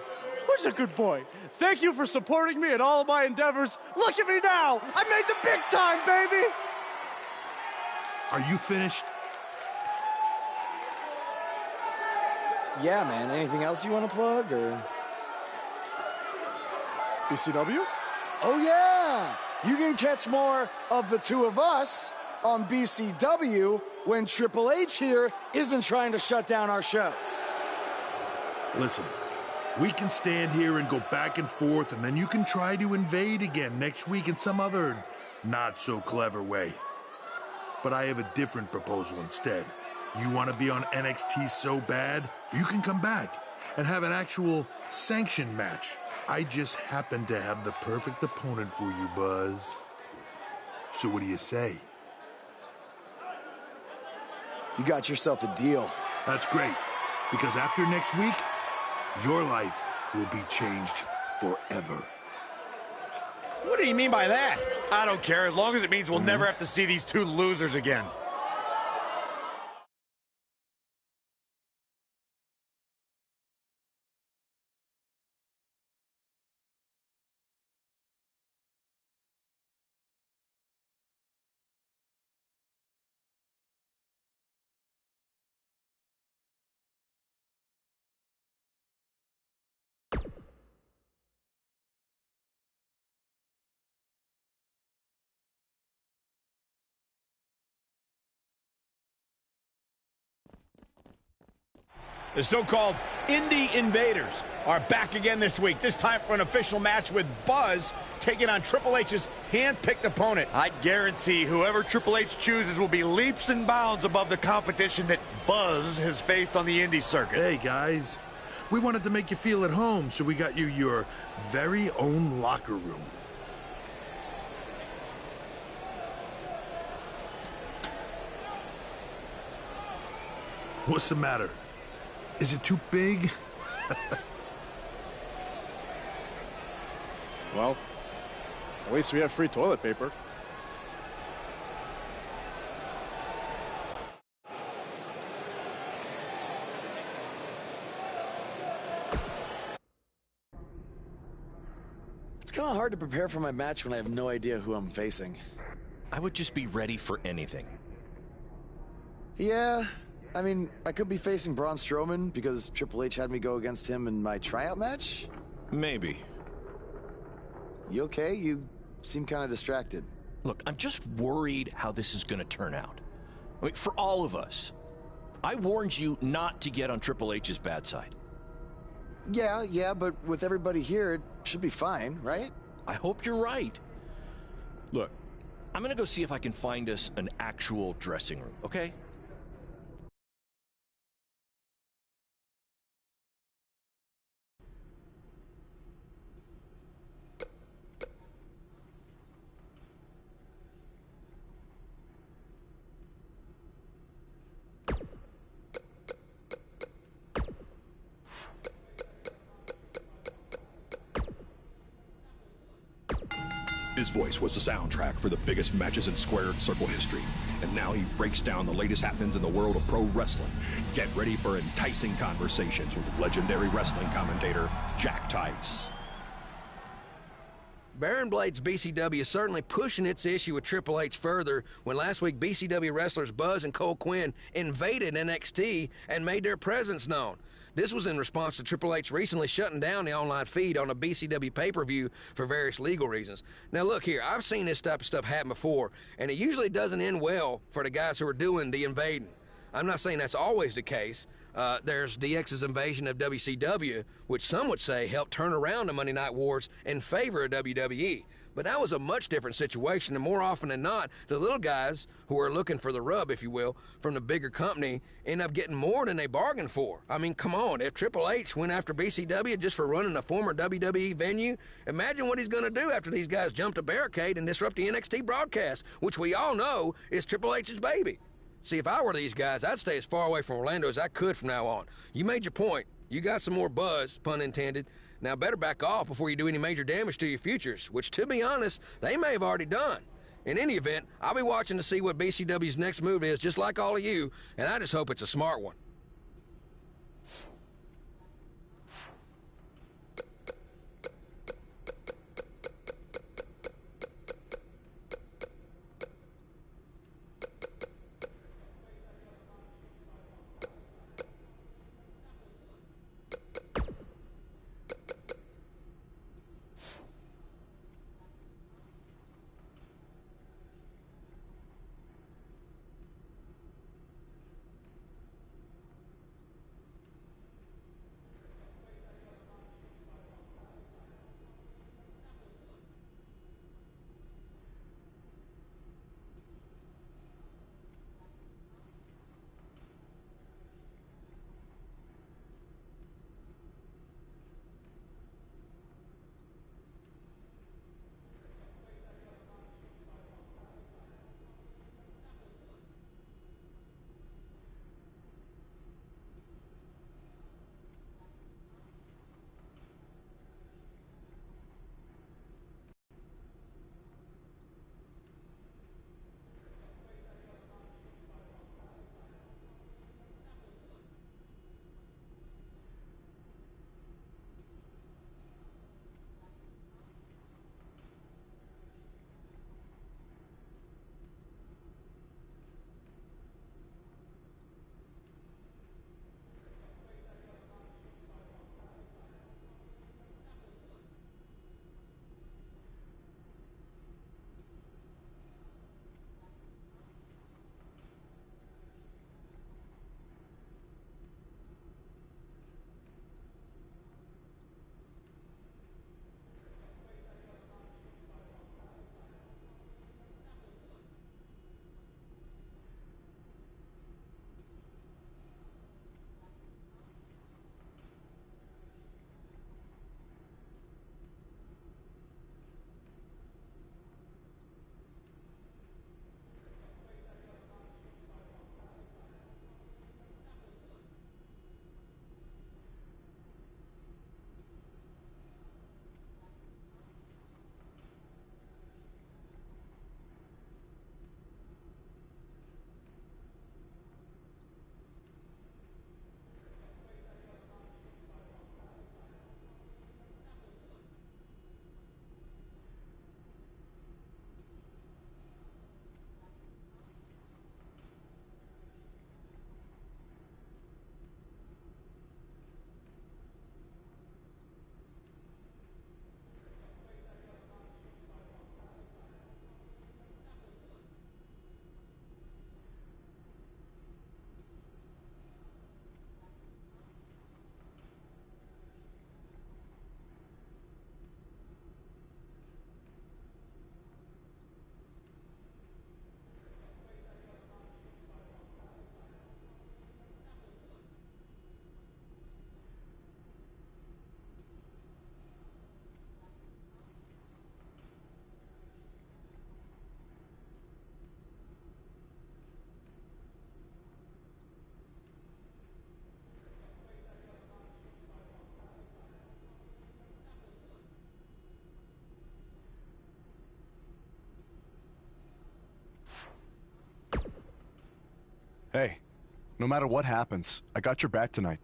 Speaker 4: Who's a good boy? Thank you for supporting me in all of my endeavors. Look at me now! I made the big time, baby!
Speaker 14: Are you finished?
Speaker 1: Yeah, man. Anything else you want to plug, or...?
Speaker 4: BCW?
Speaker 1: Oh, yeah! You can catch more of the two of us on BCW when Triple H here isn't trying to shut down our shows.
Speaker 14: Listen, we can stand here and go back and forth, and then you can try to invade again next week in some other not-so-clever way. But I have a different proposal instead. You want to be on NXT so bad, you can come back and have an actual sanctioned match. I just happen to have the perfect opponent for you, Buzz. So what do you say?
Speaker 1: You got yourself a deal.
Speaker 14: That's great, because after next week, your life will be changed forever.
Speaker 15: What do you mean by that? I don't care, as long as it means we'll never have to see these two losers again. The so-called Indie Invaders are back again this week, this time for an official match with Buzz taking on Triple H's hand-picked opponent.
Speaker 13: I guarantee whoever Triple H chooses will be leaps and bounds above the competition that Buzz has faced on the indie circuit.
Speaker 14: Hey, guys. We wanted to make you feel at home, so we got you your very own locker room. What's the matter? Is it too big?
Speaker 4: Well, at least we have free toilet paper.
Speaker 1: It's kind of hard to prepare for my match when I have no idea who I'm facing.
Speaker 2: I would just be ready for anything.
Speaker 1: Yeah, I mean, I could be facing Braun Strowman because Triple H had me go against him in my tryout match.
Speaker 2: Maybe.
Speaker 1: You okay? You
Speaker 16: seem kind of distracted.
Speaker 2: Look, I'm just worried how this is going to turn out. I mean, for all of us. I warned you not to get on Triple H's bad side.
Speaker 16: Yeah, but with everybody here, it should be fine, right?
Speaker 2: I hope you're right. Look, I'm gonna go see if I can find us an actual dressing room, okay?
Speaker 7: His voice was the soundtrack for the biggest matches in squared circle history. And now he breaks down the latest happenings in the world of pro wrestling. Get ready for enticing conversations with legendary wrestling commentator Jack Tice.
Speaker 10: Baron Blade's BCW is certainly pushing its issue with Triple H further when last week BCW wrestlers Buzz and Cole Quinn invaded NXT and made their presence known. This was in response to Triple H recently shutting down the online feed on a BCW pay-per-view for various legal reasons. Now look here, I've seen this type of stuff happen before, and it usually doesn't end well for the guys who are doing the invading. I'm not saying that's always the case. There's DX's invasion of WCW, which some would say helped turn around the Monday Night Wars in favor of WWE. But that was a much different situation, and more often than not, the little guys who are looking for the rub, if you will, from the bigger company end up getting more than they bargained for. I mean, come on, if Triple H went after BCW just for running a former WWE venue, imagine what he's going to do after these guys jump a barricade and disrupt the NXT broadcast, which we all know is Triple H's baby. See, if I were these guys, I'd stay as far away from Orlando as I could from now on. You made your point. You got some more buzz, pun intended. Now better back off before you do any major damage to your futures, which, to be honest, they may have already done. In any event, I'll be watching to see what BCW's next move is, just like all of you, and I just hope it's a smart one.
Speaker 5: Hey, no matter what happens, I got your back tonight.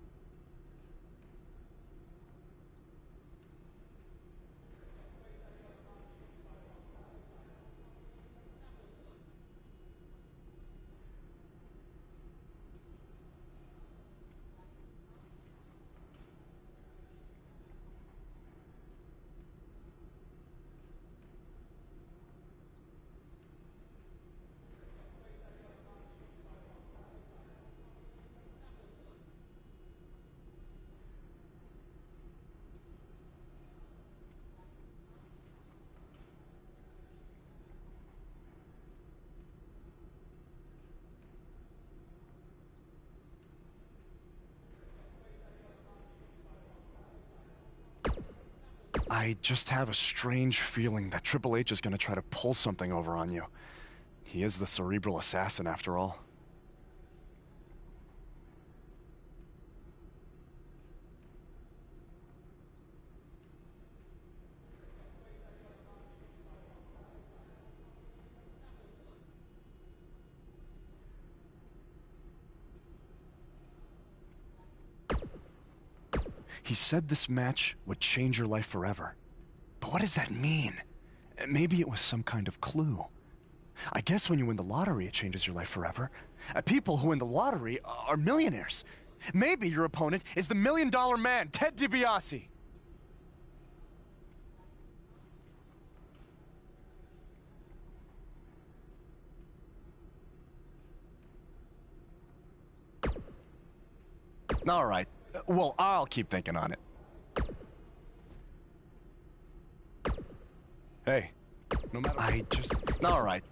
Speaker 5: I just have a strange feeling that Triple H is gonna try to pull something over on you. He is the cerebral assassin, after all. He said this match would change your life forever. But what does that mean? Maybe it was some kind of clue. I guess when you win the lottery, it changes your life forever. People who win the lottery are millionaires. Maybe your opponent is the $1 Million Man, Ted DiBiase. All right. Well, I'll keep thinking on it. Hey, no matter... All right.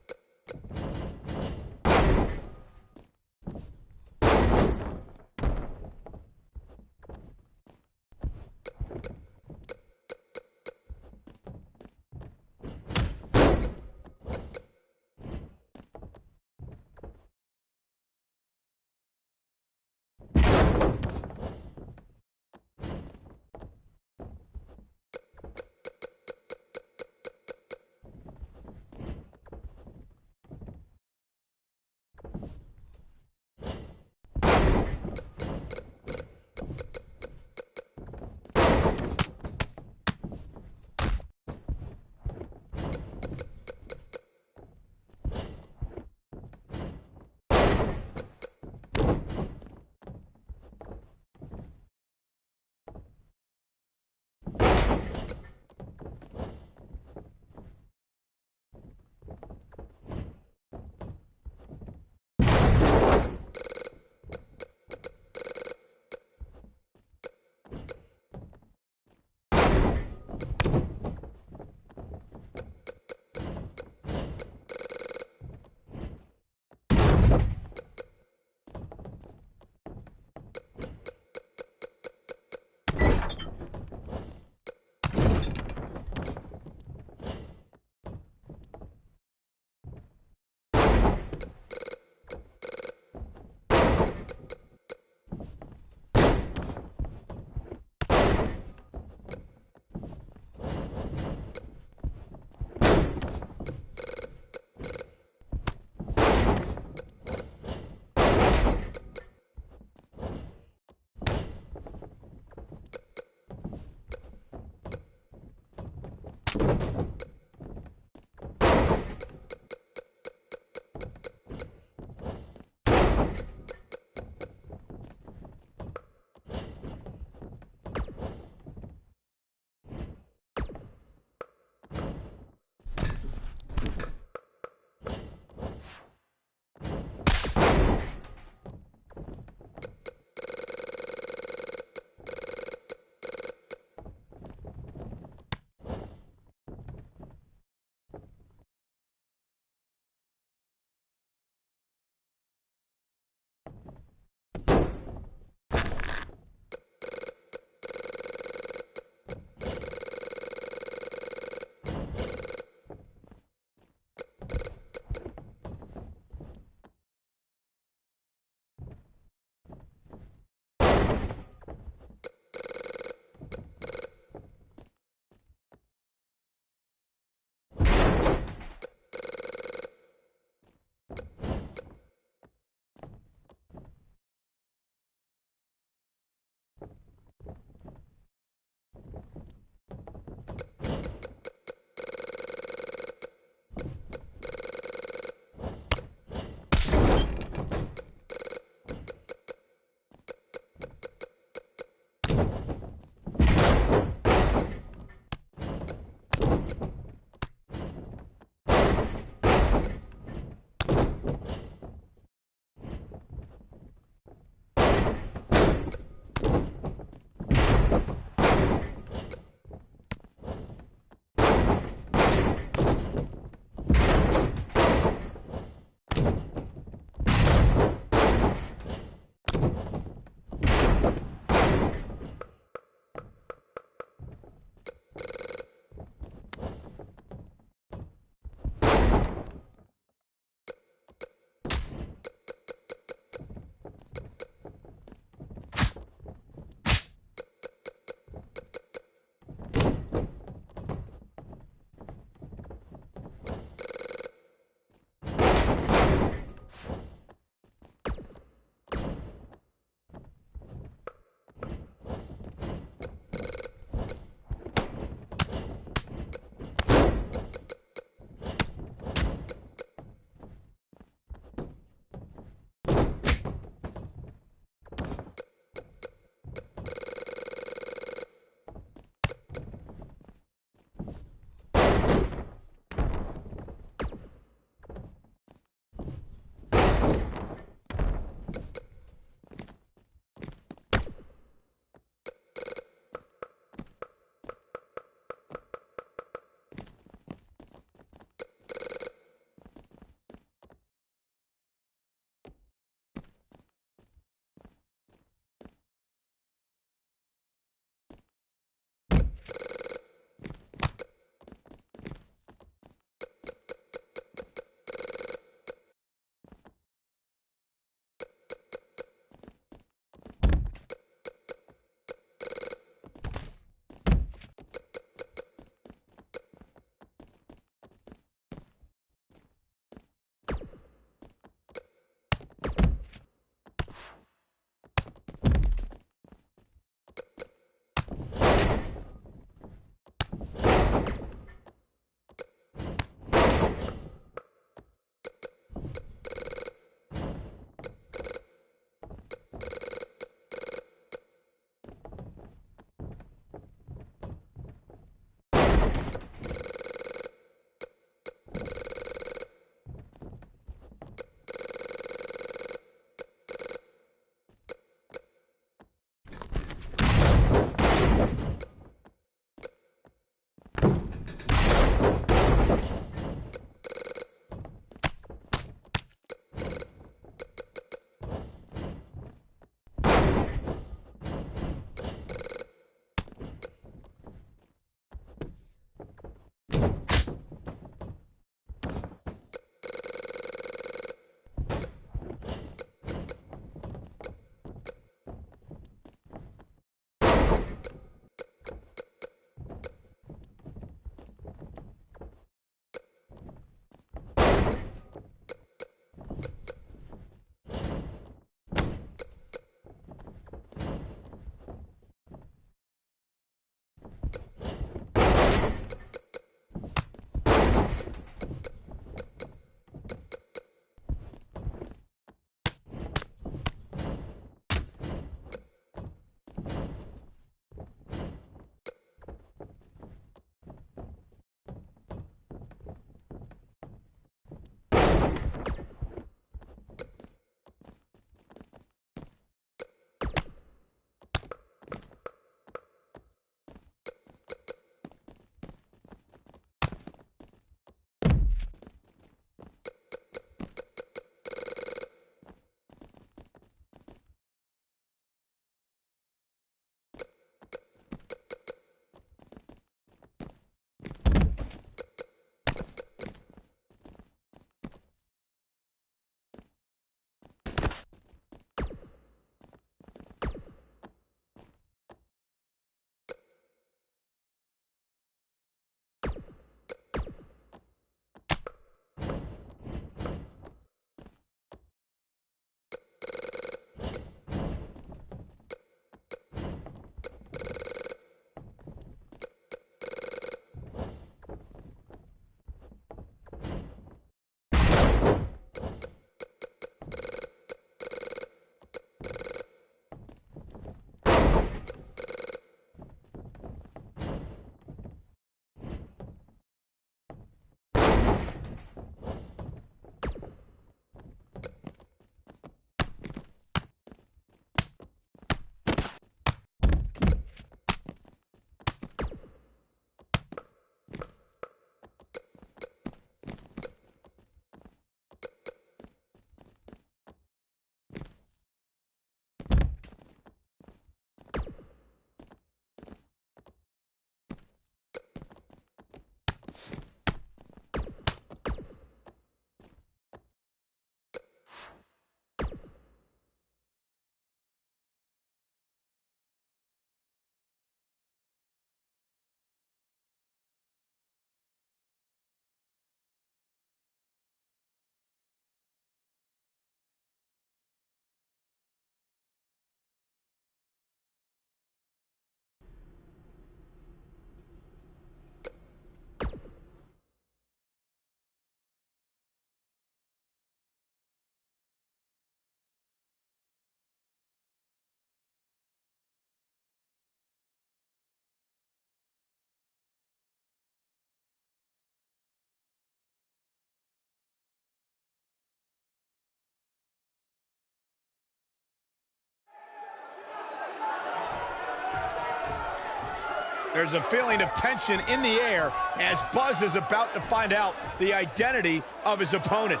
Speaker 12: There's a feeling of tension in the air as Buzz is about to find out the identity of his opponent.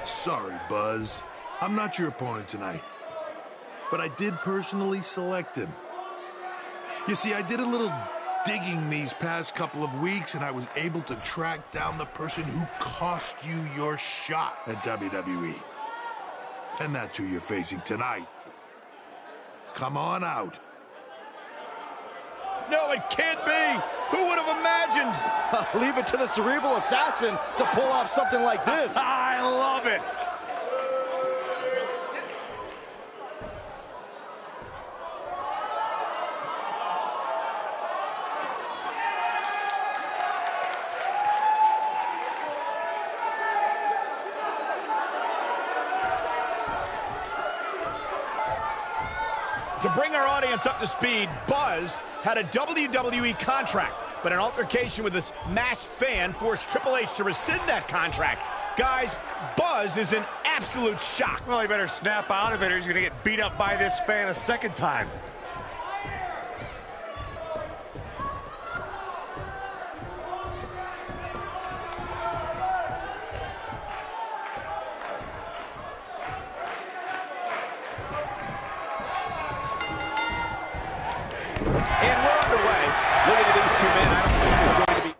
Speaker 14: Sorry, Buzz. I'm not your opponent tonight. But I did personally select him. You see, I did a little digging these past couple of weeks, and I was able to track down the person who cost you your shot at WWE. And that's who you're facing tonight. Come on out.
Speaker 12: No, it can't be. Who would have imagined?
Speaker 13: Leave it to the cerebral assassin to pull off something like this.
Speaker 15: I love it.
Speaker 12: To bring our audience up to speed, Buzz had a WWE contract, but an altercation with his masked fan forced Triple H to rescind that contract. Guys, Buzz is in absolute shock.
Speaker 15: Well, he better snap out of it or he's going to get beat up by this fan a second time.
Speaker 12: And we're underway. Looking at these two men, I don't think there's going to be...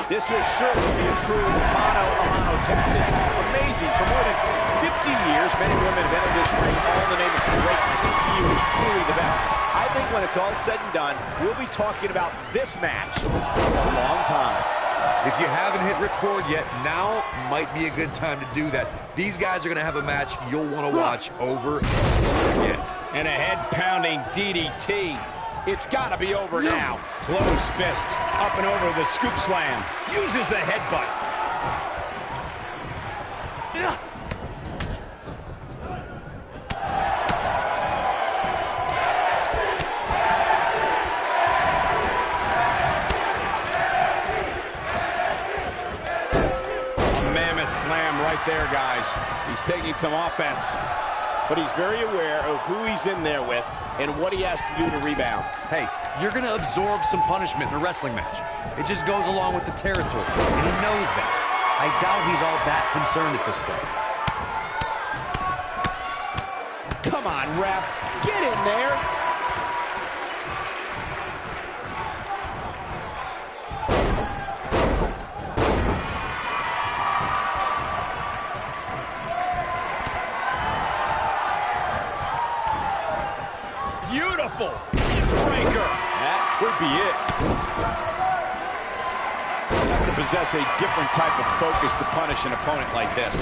Speaker 17: This will surely be a true mano-a-mano test. It's amazing. For more than 50 years, men and women have entered this ring all in the name of greatness to see who is truly the best. I think when it's all said and done, we'll be talking about this match for a long time.
Speaker 18: If you haven't hit record yet, now might be a good time to do that. These guys are going to have a match you'll want to watch over and over again.
Speaker 12: And a head-pounding DDT. It's got to be over now. Closed fist. Up and over the scoop slam. Uses the headbutt. There, guys.
Speaker 17: He's taking some offense, but he's very aware of who he's in there with and what he has to do to rebound.
Speaker 19: Hey, you're going to absorb some punishment in a wrestling match. It just goes along with the territory, and he knows that. I doubt he's all that concerned at this point.
Speaker 17: Come on, ref. Get in there.
Speaker 12: Beautiful breaker.
Speaker 17: That could be it. You have to possess a different type of focus to punish an opponent like this.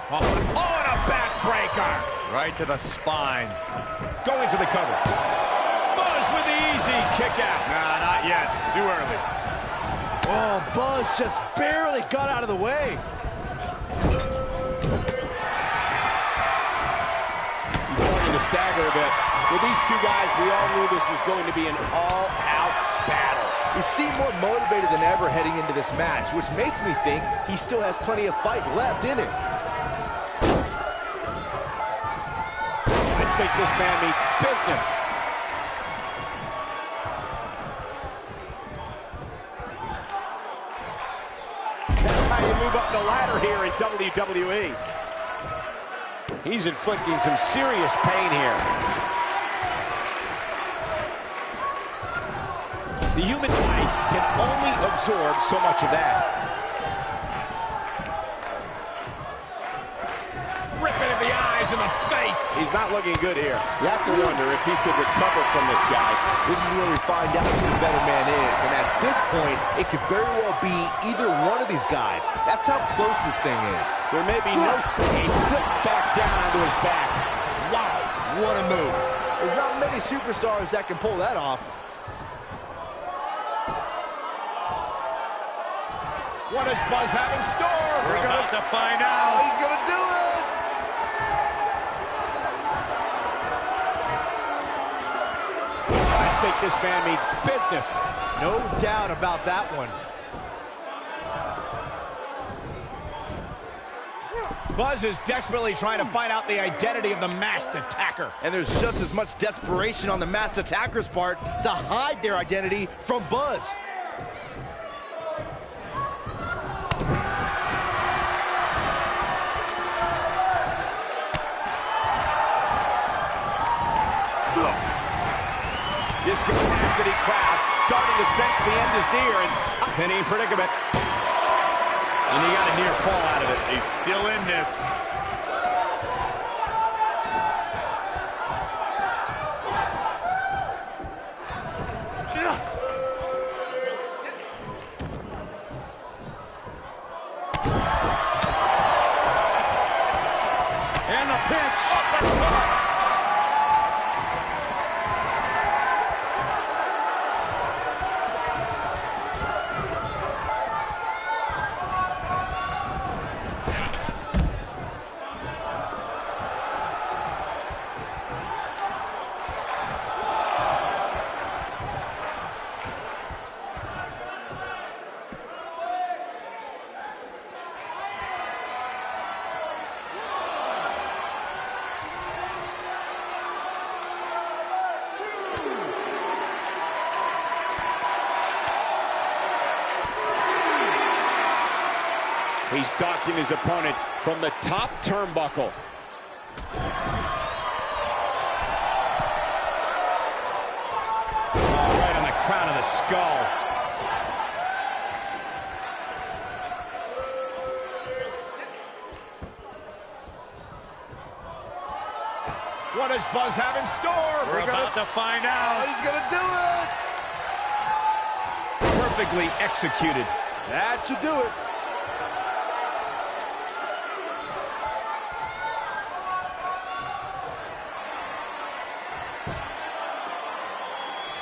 Speaker 12: Oh, and a backbreaker.
Speaker 15: Right to the spine.
Speaker 12: Going for the cover. Buzz with the easy kick out.
Speaker 15: Nah, not yet. Too early.
Speaker 13: Oh, Buzz just barely got out of the way.
Speaker 17: To stagger a bit. With these two guys, we all knew this was going to be an all-out battle.
Speaker 19: You seem more motivated than ever heading into this match, which makes me think he still has plenty of fight left in him.
Speaker 17: I think this man means business. That's how you move up the ladder here in WWE. He's inflicting some serious pain here. The human eye can only absorb so much of that.
Speaker 12: Ripping at the eyes and the face.
Speaker 17: He's not looking good here. You have to wonder if he could recover from this, guys.
Speaker 19: This is where we find out who the better man is. And at this point, it could very well be either one of these guys. That's how close this thing is.
Speaker 17: There may be no stage. Flip back down onto his back. Wow, what a move.
Speaker 19: There's not many superstars that can pull that off.
Speaker 12: What does Buzz have in store?
Speaker 15: We're about to find out.
Speaker 19: Oh, he's going to do it.
Speaker 17: think this man means business.
Speaker 13: No doubt about that one.
Speaker 12: Buzz is desperately trying to find out the identity of the masked attacker.
Speaker 13: And there's just as much desperation on the masked attacker's part to hide their identity from Buzz.
Speaker 17: This capacity crowd starting to sense the end is near, and a pinning predicament.
Speaker 12: And he got a near fall out of it.
Speaker 15: He's still in this.
Speaker 17: And the pinch. He's stalking his opponent from the top turnbuckle.
Speaker 12: Oh, right on the crown of the skull. What does Buzz have in store?
Speaker 15: We're about to find out.
Speaker 13: He's gonna do it!
Speaker 12: Perfectly executed.
Speaker 13: That should do it.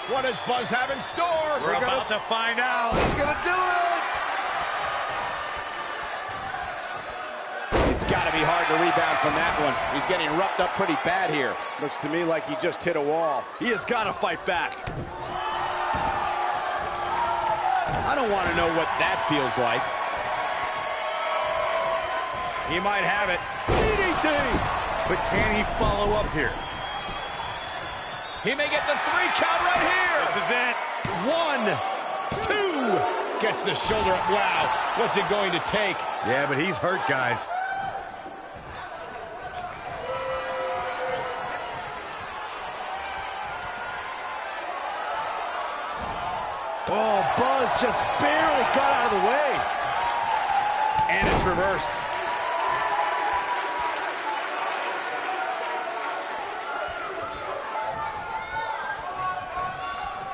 Speaker 12: What does Buzz have in store?
Speaker 15: We're about to find out.
Speaker 13: He's gonna do it!
Speaker 17: It's got to be hard to rebound from that one. He's getting roughed up pretty bad here. Looks to me like he just hit a wall.
Speaker 13: He has got to fight back.
Speaker 17: I don't want to know what that feels like.
Speaker 12: He might have it.
Speaker 13: DDT! But can he follow up here?
Speaker 12: He may get the 3 count right here.
Speaker 15: This is it.
Speaker 12: 1, 2. Gets the shoulder up. Wow. What's it going to take?
Speaker 19: Yeah, but he's hurt, guys.
Speaker 13: Oh, Buzz just barely got out of the way.
Speaker 12: And it's reversed.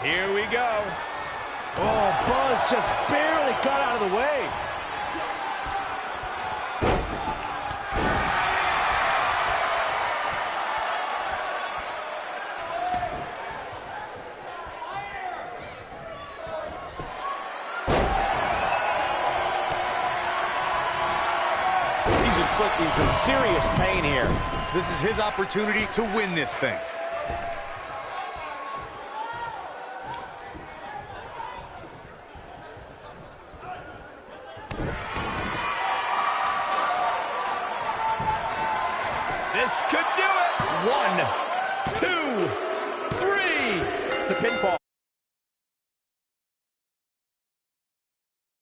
Speaker 12: Here we go.
Speaker 13: Oh, Buzz just barely got out of the way.
Speaker 17: He's inflicting some serious pain here.
Speaker 19: This is his opportunity to win this thing.
Speaker 12: This could do it. 1, 2, 3.
Speaker 17: The pinfall.